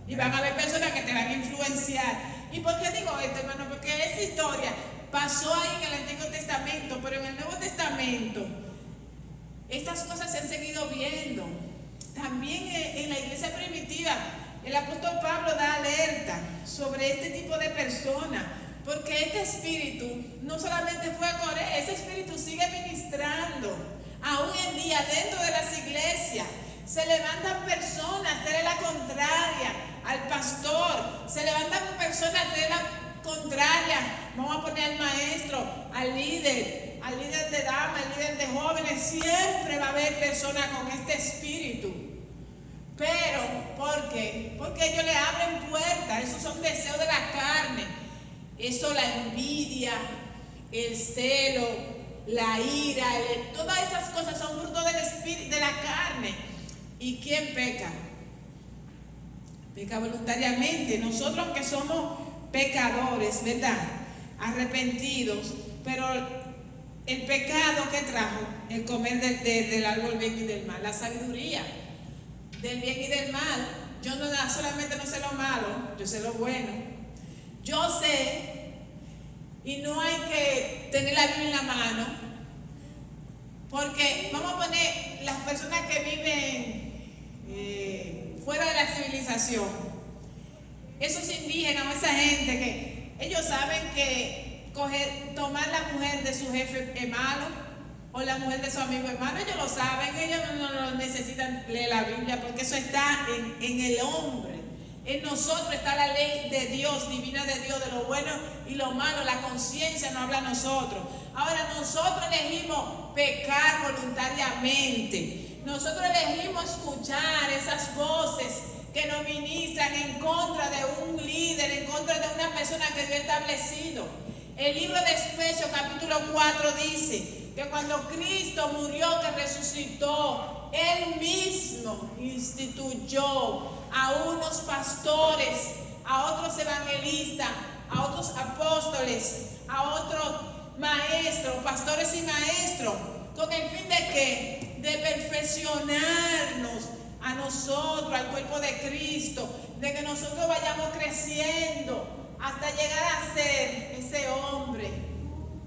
Y van a haber personas que te van a influenciar. ¿Y por qué digo esto, hermano? Porque esa historia pasó ahí en el Antiguo Testamento, pero en el Nuevo Testamento estas cosas se han seguido viendo. También en la iglesia primitiva, el apóstol Pablo da alerta sobre este tipo de personas, porque este espíritu no solamente fue a Corea, ese espíritu sigue ministrando. Aún en día, dentro de las iglesias, se levantan personas de la contraria al pastor, se levantan personas de la contraria, vamos a poner al maestro, al líder de damas, al líder de jóvenes. Siempre va a haber personas con este espíritu. Pero, ¿por qué? Porque ellos le abren puertas. Esos son deseos de la carne. Eso, la envidia, el celo, la ira, todas esas cosas son fruto del espíritu, de la carne. ¿Y quién peca? Peca voluntariamente. Nosotros que somos pecadores, ¿verdad? Arrepentidos, pero el pecado que trajo, el comer del árbol bien y del mal, la sabiduría del bien y del mal. Yo solamente no sé lo malo, yo sé lo bueno. Yo sé, y no hay que tener la Biblia en la mano, porque vamos a poner las personas que viven fuera de la civilización, esos indígenas o esa gente que ellos saben que tomar la mujer de su jefe es malo, o la mujer de su amigo es malo. Ellos lo saben, ellos no necesitan leer la Biblia, porque eso está en el hombre. En nosotros está la ley de Dios, divina de Dios, de lo bueno y lo malo. La conciencia nos habla a nosotros. Ahora nosotros elegimos pecar voluntariamente. Nosotros elegimos escuchar esas voces que nos ministran en contra de un líder, en contra de una persona que Dios ha establecido. El libro de Efesios capítulo 4 dice que cuando Cristo murió, que resucitó, Él mismo instituyó a unos pastores, a otros evangelistas, a otros apóstoles, a otros maestros, pastores y maestros, con el fin de ¿qué? De perfeccionarnos a nosotros, al cuerpo de Cristo, de que nosotros vayamos creciendo hasta llegar a ser ese hombre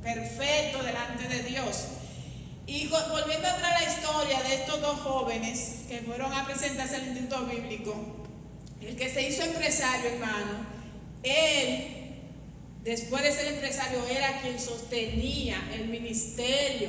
perfecto delante de Dios. Y volviendo atrás a la historia de estos dos jóvenes que fueron a presentarse al Instituto Bíblico, el que se hizo empresario, hermano, él, después de ser empresario, era quien sostenía el ministerio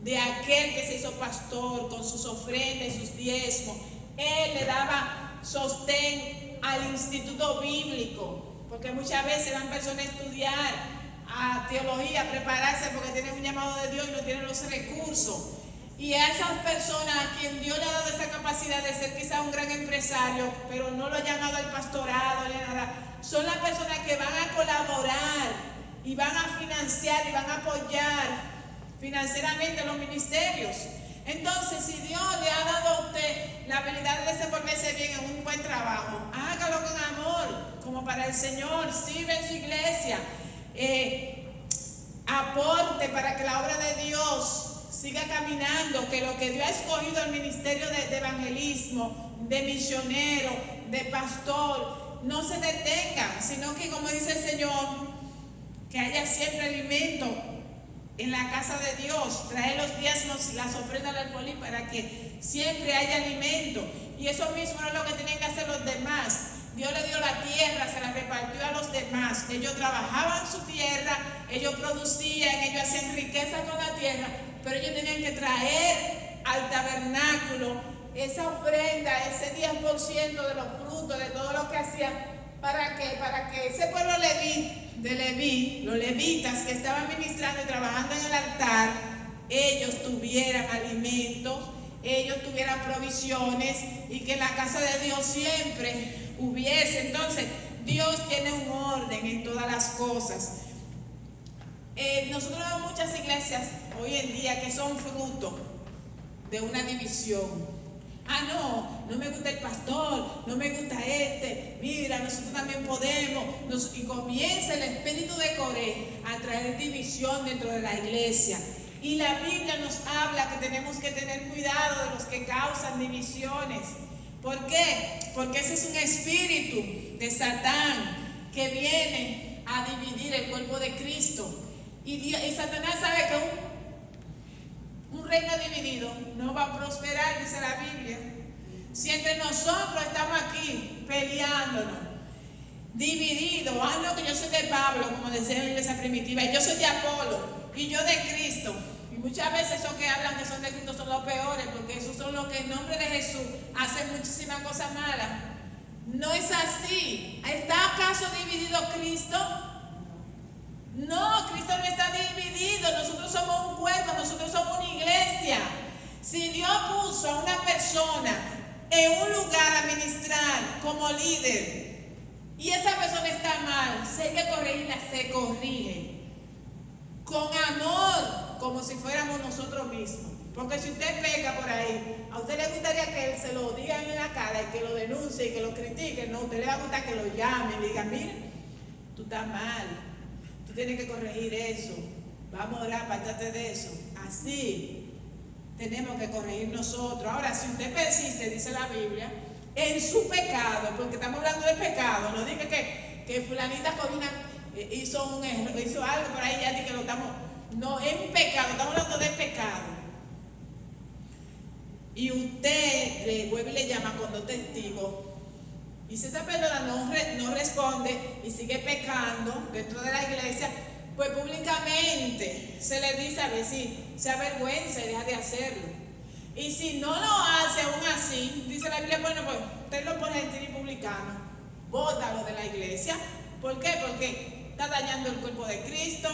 de aquel que se hizo pastor con sus ofrendas y sus diezmos. Él le daba sostén al Instituto Bíblico, porque muchas veces van personas a estudiar a teología, a prepararse porque tienen un llamado de Dios y no tienen los recursos. Y a esas personas a quien Dios le ha dado esa capacidad de ser quizá un gran empresario, pero no lo ha llamado al pastorado ni nada, son las personas que van a colaborar y van a financiar y van a apoyar financieramente los ministerios. Entonces, si Dios le ha dado a usted la habilidad de desenvolverse bien en un buen trabajo, hágalo con amor, como para el Señor, sirve en su iglesia, aporte para que la obra de Dios siga caminando, que lo que Dios ha escogido el ministerio de evangelismo, de misionero, de pastor, no se detenga, sino que, como dice el Señor, que haya siempre alimento en la casa de Dios, traer los diezmos, las ofrendas al alfolí para que siempre haya alimento. Y eso mismo es lo que tenían que hacer los demás. Dios le dio la tierra, se la repartió a los demás. Ellos trabajaban su tierra, ellos producían, ellos hacían riqueza con la tierra, pero ellos tenían que traer al tabernáculo esa ofrenda, ese 10% de los frutos, de todo lo que hacían. ¿Para qué? Para que ese pueblo de Leví, los levitas que estaban ministrando y trabajando en el altar, ellos tuvieran alimentos, ellos tuvieran provisiones y que en la casa de Dios siempre hubiese. Entonces, Dios tiene un orden en todas las cosas. Nosotros vemos muchas iglesias hoy en día que son fruto de una división. No me gusta el pastor, no me gusta mira, nosotros también podemos. Y comienza el espíritu de Coré a traer división dentro de la iglesia. Y la Biblia nos habla que tenemos que tener cuidado de los que causan divisiones. ¿Por qué? Porque ese es un espíritu de Satán que viene a dividir el cuerpo de Cristo. Y Satanás sabe que un reino dividido no va a prosperar, dice la Biblia. Si entre nosotros estamos aquí peleándonos, divididos, no, que yo soy de Pablo, como decía la iglesia primitiva, y yo soy de Apolo, y yo de Cristo. Y muchas veces esos que hablan que son de Cristo son los peores, porque esos son los que en nombre de Jesús hacen muchísimas cosas malas. No es así. ¿Está acaso dividido Cristo? No, Cristo no está dividido. Nosotros somos un cuerpo, nosotros somos una iglesia. Si Dios puso a una persona en un lugar a ministrar como líder y esa persona está mal, si hay que corregirla, se corrige con amor, como si fuéramos nosotros mismos. Porque si usted peca por ahí, a usted le gustaría que él se lo digan en la cara y que lo denuncie y que lo critique. No, a usted le va a gustar que lo llame y diga, mire, tú estás mal, tú tienes que corregir eso, vamos a orar, apártate de eso. Así tenemos que corregir nosotros. Ahora, si usted persiste, dice la Biblia, en su pecado, porque estamos hablando de pecado, no diga que fulanita Corina hizo un error, hizo algo por ahí, ya di que lo estamos, no, es un pecado, estamos hablando de pecado. Y usted le vuelve y le llama con dos testigos, y si esa persona no responde y sigue pecando dentro de la iglesia, pues públicamente se le dice a ver si se avergüenza y deja de hacerlo. Y si no lo hace aún así, dice la Biblia, bueno, pues usted lo pone gentil y publicano, bótalo de la iglesia. ¿Por qué? Porque está dañando el cuerpo de Cristo,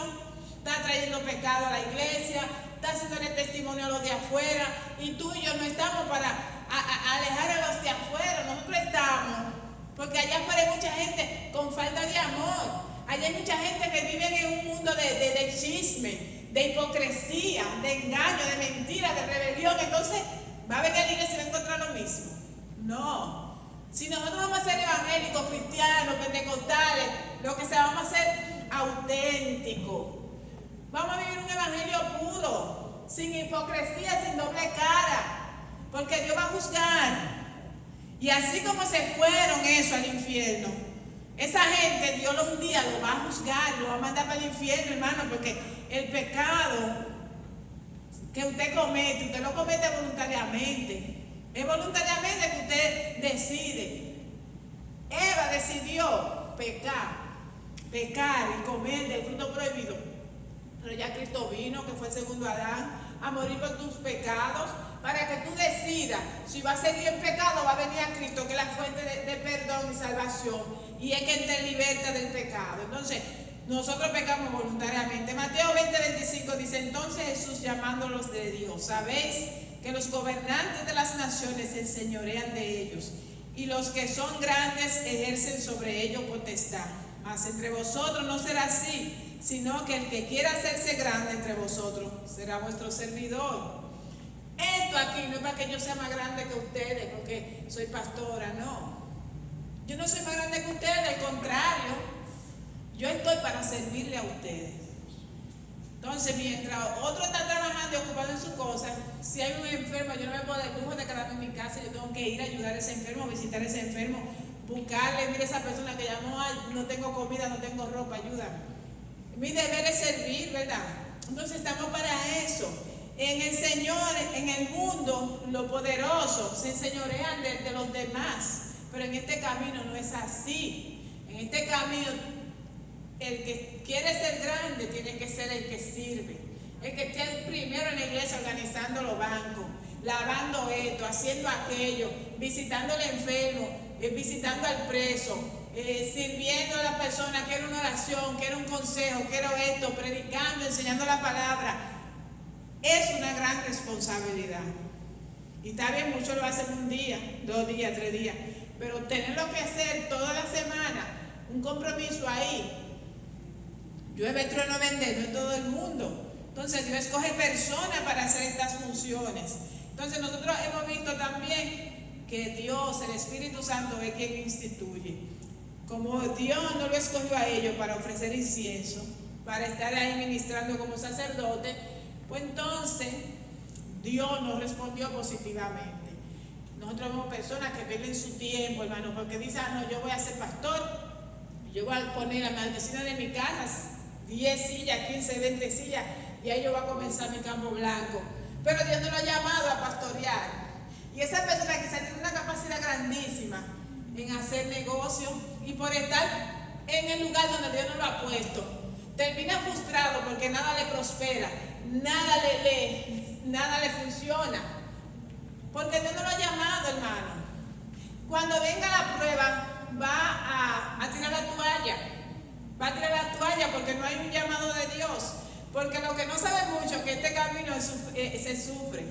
está trayendo pecado a la iglesia, está haciéndole testimonio a los de afuera, y tú y yo no estamos para alejar a los de afuera, nosotros estamos, porque allá afuera hay mucha gente con falta de amor, allá hay mucha gente que vive en un mundo de chisme, de hipocresía, de engaño, de mentira, de rebelión. Entonces va a venir a la iglesia y va a encontrar lo mismo. No, si nosotros vamos a ser evangélicos, cristianos, pentecostales, lo que sea, vamos a ser auténticos. Vamos a vivir un evangelio puro, sin hipocresía, sin doble cara, porque Dios va a juzgar. Y así como se fueron eso al infierno, esa gente Dios un día lo va a juzgar, lo va a mandar para el infierno, hermano, porque el pecado que usted comete, usted lo comete voluntariamente. Es voluntariamente que usted decide. Eva decidió pecar y comer del fruto prohibido. Pero ya Cristo vino, que fue el segundo Adán, a morir por tus pecados, para que tú decidas si va a seguir en pecado o va a venir a Cristo, que es la fuente de perdón y salvación, y es quien te liberta del pecado. Entonces, nosotros pecamos voluntariamente. Mateo 20:25 dice, entonces Jesús llamándolos le dijo, ¿sabéis que los gobernantes de las naciones se enseñorean de ellos, y los que son grandes ejercen sobre ellos potestad? Mas entre vosotros no será así, sino que el que quiera hacerse grande entre vosotros será vuestro servidor. Esto aquí no es para que yo sea más grande que ustedes, porque soy pastora, no. Yo no soy más grande que ustedes, al contrario, yo estoy para servirle a ustedes. Entonces, mientras otro está trabajando y ocupado en sus cosas, si hay un enfermo, yo no me puedo dar el lujo de quedarme en mi casa, yo tengo que ir a ayudar a ese enfermo, visitar a ese enfermo, buscarle, mire esa persona que llamó, no tengo comida, no tengo ropa, ayúdame. Mi deber es servir, ¿verdad? Entonces estamos para eso. En el Señor, en el mundo, los poderosos se enseñorean de los demás, pero en este camino no es así. En este camino, el que quiere ser grande tiene que ser el que sirve. El que esté primero en la iglesia organizando los bancos, lavando esto, haciendo aquello, visitando al enfermo, visitando al preso, sirviendo a la persona, quiero una oración, quiero un consejo, quiero esto, predicando, enseñando la palabra. Es una gran responsabilidad. Y está bien, muchos lo hacen un día, 2 días, 3 días, pero tenerlo que hacer toda la semana, un compromiso ahí. Llueve, trueno, vende, no es todo el mundo. Entonces Dios escoge personas para hacer estas funciones. Entonces nosotros hemos visto también que Dios, el Espíritu Santo, es quien instituye. Como Dios no lo escogió a ellos para ofrecer incienso, para estar ahí ministrando como sacerdote, pues entonces Dios nos respondió positivamente. Nosotros vemos personas que pierden su tiempo, hermano, porque dicen, no, yo voy a ser pastor, yo voy a poner a la marquesina de mi casa 10 sillas, 15, 20 sillas, y ahí yo voy a comenzar mi campo blanco. Pero Dios no lo ha llamado a pastorear. Y esa persona quizás tiene una capacidad grandísima en hacer negocio, y por estar en el lugar donde Dios no lo ha puesto, termina frustrado porque nada le prospera, nada le funciona, porque Dios no lo ha llamado, hermano. Cuando venga la prueba, va a tirar la toalla, porque no hay un llamado de Dios. Porque lo que no sabe mucho que este camino se sufre.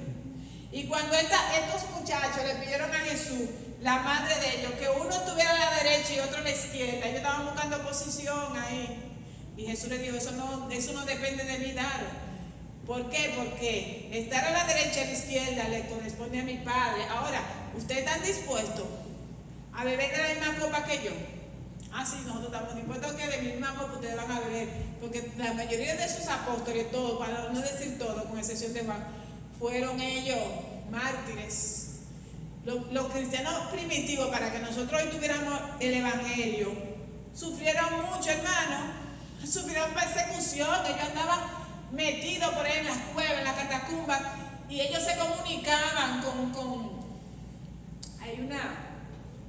Y cuando estos muchachos le pidieron a Jesús, la madre de ellos, que uno estuviera a la derecha y otro a la izquierda, ellos estaban buscando posición ahí. Y Jesús le dijo, eso no depende de mí dar. ¿Por qué? Porque estar a la derecha y a la izquierda le corresponde a mi Padre. Ahora, ¿ustedes están dispuestos a beber de la misma copa que yo? Ah, sí, nosotros estamos dispuestos a que de la misma copa ustedes van a beber. Porque la mayoría de sus apóstoles, todos, para no decir todo, con excepción de Juan, fueron ellos mártires. Los cristianos primitivos, para que nosotros hoy tuviéramos el evangelio, sufrieron mucho, hermano. Sufrieron persecución. Ellos andaban metidos por ahí en las cuevas, en las catacumbas, y ellos se comunicaban hay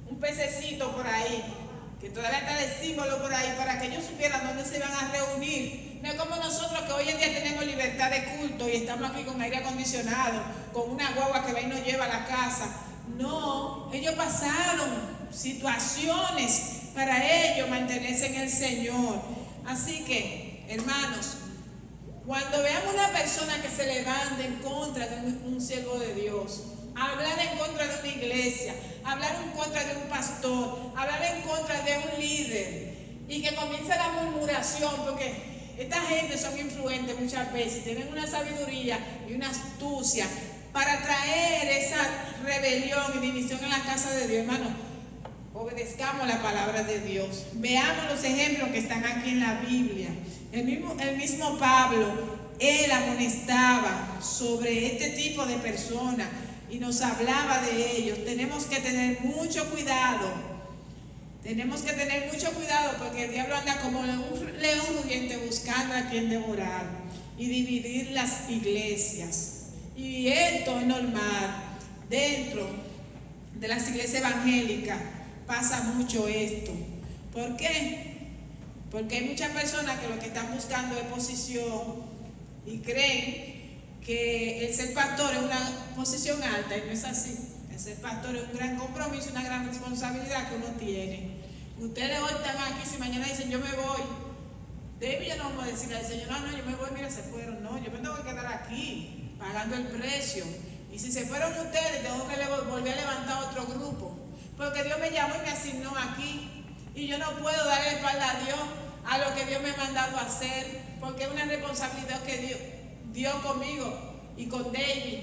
un pececito por ahí que todavía está de símbolo por ahí, para que ellos supieran dónde se iban a reunir. No es como nosotros, que hoy en día tenemos libertad de culto y estamos aquí con aire acondicionado, con una guagua que va y nos lleva a la casa. No, ellos pasaron situaciones para ellos mantenerse en el Señor. Así que, hermanos, cuando veamos una persona que se levanta en contra de un siervo de Dios, hablar en contra de una iglesia, hablar en contra de un pastor, hablar en contra de un líder, y que comience la murmuración, porque esta gente son influentes muchas veces, tienen una sabiduría y una astucia para traer esa rebelión y división en la casa de Dios. Hermano, obedezcamos la palabra de Dios, veamos los ejemplos que están aquí en la Biblia. El mismo Pablo, él amonestaba sobre este tipo de personas y nos hablaba de ellos. Tenemos que tener mucho cuidado. Tenemos que tener mucho cuidado, porque el diablo anda como un león rugiente buscando a quien devorar y dividir las iglesias. Y esto es normal. Dentro de las iglesias evangélicas pasa mucho esto. ¿Por qué? Porque hay muchas personas que lo que están buscando es posición y creen que el ser pastor es una posición alta, y no es así. El ser pastor es un gran compromiso, una gran responsabilidad que uno tiene. Ustedes hoy están aquí, si mañana dicen yo me voy, David, yo no vamos a decirle al Señor, no, yo me voy, mira, se fueron. No, yo me tengo que quedar aquí pagando el precio. Y si se fueron ustedes, tengo que volver a levantar otro grupo, porque Dios me llamó y me asignó aquí, y yo no puedo darle espalda a Dios, a lo que Dios me ha mandado a hacer, porque es una responsabilidad que Dios dio conmigo y con David.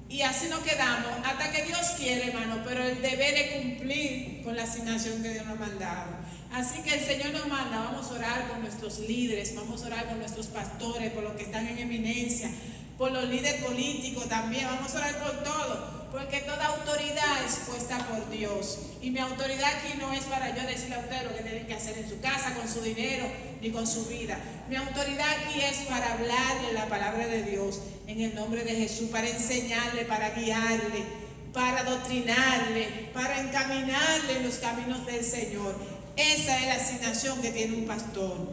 Y así nos quedamos hasta que Dios quiere, hermano, pero el deber es cumplir con la asignación que Dios nos ha mandado. Así que el Señor nos manda, vamos a orar por nuestros líderes, vamos a orar por nuestros pastores, por los que están en eminencia, por los líderes políticos también, vamos a orar por todo, porque toda autoridad es puesta por Dios. Y mi autoridad aquí no es para yo decirle a ustedes lo que tienen que hacer en su casa, con su dinero, ni con su vida. Mi autoridad aquí es para hablarle la palabra de Dios en el nombre de Jesús, para enseñarle, para guiarle, para adoctrinarle, para encaminarle en los caminos del Señor. Esa es la asignación que tiene un pastor.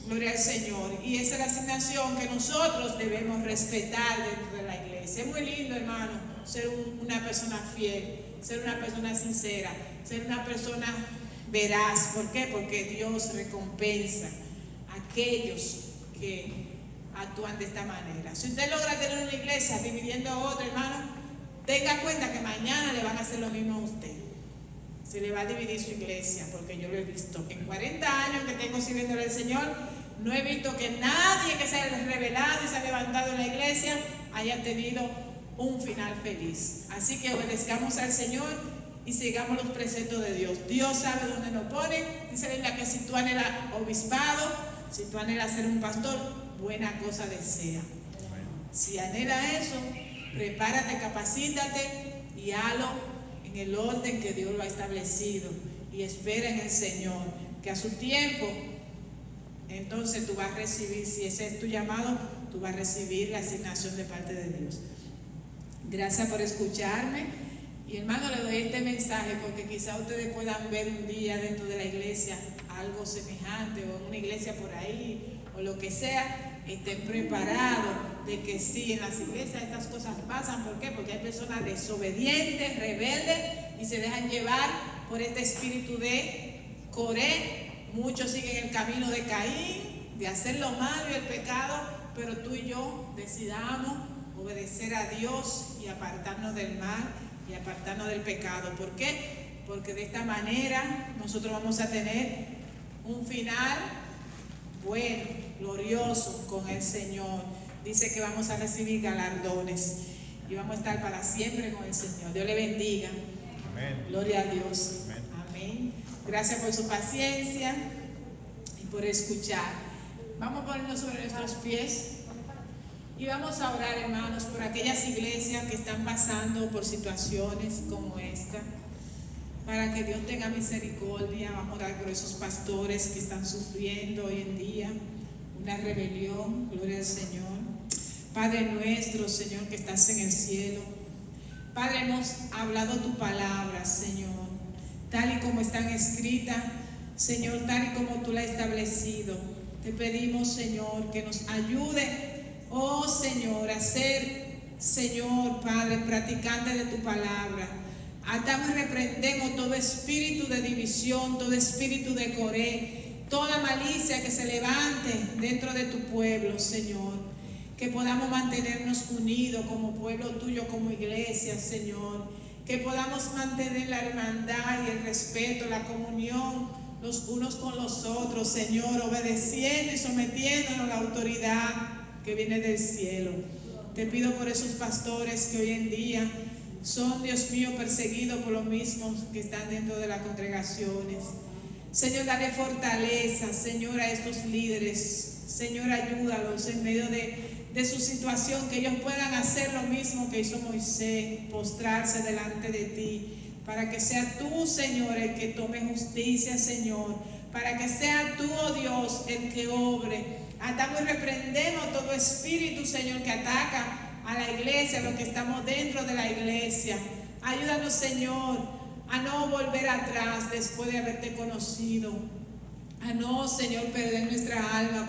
Gloria al Señor. Y esa es la asignación que nosotros debemos respetar dentro de la iglesia. Es muy lindo, hermano, ser una persona fiel, ser una persona sincera, ser una persona veraz. ¿Por qué? Porque Dios recompensa a aquellos que actúan de esta manera. Si usted logra tener una iglesia dividiendo a otra, hermano, tenga cuenta que mañana le van a hacer lo mismo a usted. Se le va a dividir su iglesia, porque yo lo he visto. En 40 años que tengo sirviéndole al Señor, no he visto que nadie que se haya revelado y se ha levantado en la iglesia haya tenido un final feliz. Así que obedezcamos al Señor y sigamos los preceptos de Dios. Dios sabe dónde nos pone. Dice la Biblia que si tú anhelas obispado, si tú anhelas ser un pastor, buena cosa desea. Si anhelas eso, prepárate, capacítate y hazlo en el orden que Dios lo ha establecido. Y espera en el Señor, que a su tiempo, entonces tú vas a recibir, si ese es tu llamado, tú vas a recibir la asignación de parte de Dios. Gracias por escucharme. Y hermano, le doy este mensaje porque quizá ustedes puedan ver un día dentro de la iglesia algo semejante, o en una iglesia por ahí, o lo que sea. Estén preparados de que sí, en las iglesias estas cosas pasan. ¿Por qué? Porque hay personas desobedientes, rebeldes, y se dejan llevar por este espíritu de Coré. Muchos siguen el camino de Caín, de hacer lo malo y el pecado, pero tú y yo decidamos obedecer a Dios y apartarnos del mal y apartarnos del pecado. ¿Por qué? Porque de esta manera nosotros vamos a tener un final bueno, glorioso con el Señor. Dice que vamos a recibir galardones y vamos a estar para siempre con el Señor. Dios le bendiga. Amén. Gloria a Dios. Amén. Amén. Gracias por su paciencia y por escuchar. Vamos a ponernos sobre nuestros pies y vamos a orar, hermanos, por aquellas iglesias que están pasando por situaciones como esta, para que Dios tenga misericordia. Vamos a orar por esos pastores que están sufriendo hoy en día una rebelión. Gloria al Señor. Padre nuestro, Señor, que estás en el cielo, Padre, hemos hablado tu palabra, Señor, tal y como están escritas, Señor, tal y como tú la has establecido. Te pedimos, Señor, que nos ayude, oh Señor, a ser, Señor, Padre, practicante de tu palabra. Atamos y reprendemos todo espíritu de división, todo espíritu de Coré, toda malicia que se levante dentro de tu pueblo, Señor. Que podamos mantenernos unidos como pueblo tuyo, como iglesia, Señor. Que podamos mantener la hermandad y el respeto, la comunión los unos con los otros, Señor, obedeciendo y sometiéndonos a la autoridad que viene del cielo. Te pido por esos pastores que hoy en día son, Dios mío, perseguidos por los mismos que están dentro de las congregaciones. Señor, dale fortaleza, Señor, a estos líderes. Señor, ayúdalos en medio de su situación, que ellos puedan hacer lo mismo que hizo Moisés, postrarse delante de ti, para que sea tú, Señor, el que tome justicia, Señor, para que sea tú, oh Dios, el que obre. Atamos y reprendemos todo espíritu, Señor, que ataca a la iglesia, a los que estamos dentro de la iglesia. Ayúdanos, Señor, a no volver atrás después de haberte conocido, a no, Señor, perder nuestra alma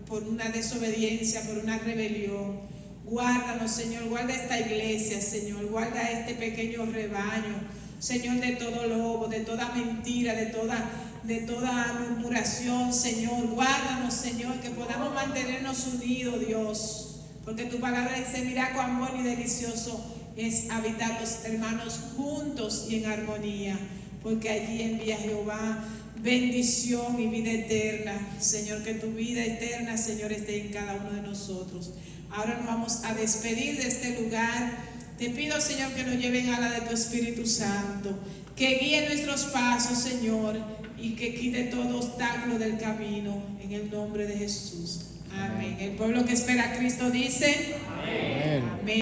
por una desobediencia, por una rebelión. Guárdanos, Señor, guarda esta iglesia, Señor, guarda este pequeño rebaño, Señor, de todo lobo, de toda mentira, de toda murmuración, Señor. Guárdanos, Señor, que podamos mantenernos unidos, Dios, porque tu palabra dice: mira cuán bueno y delicioso es habitar los hermanos juntos y en armonía, porque allí envía Jehová bendición y vida eterna. Señor, que tu vida eterna, Señor, esté en cada uno de nosotros. Ahora nos vamos a despedir de este lugar. Te pido, Señor, que nos lleven a la de tu Espíritu Santo, que guíe nuestros pasos, Señor, y que quite todo obstáculo del camino, en el nombre de Jesús. Amén. El pueblo que espera a Cristo dice: amén. Amén.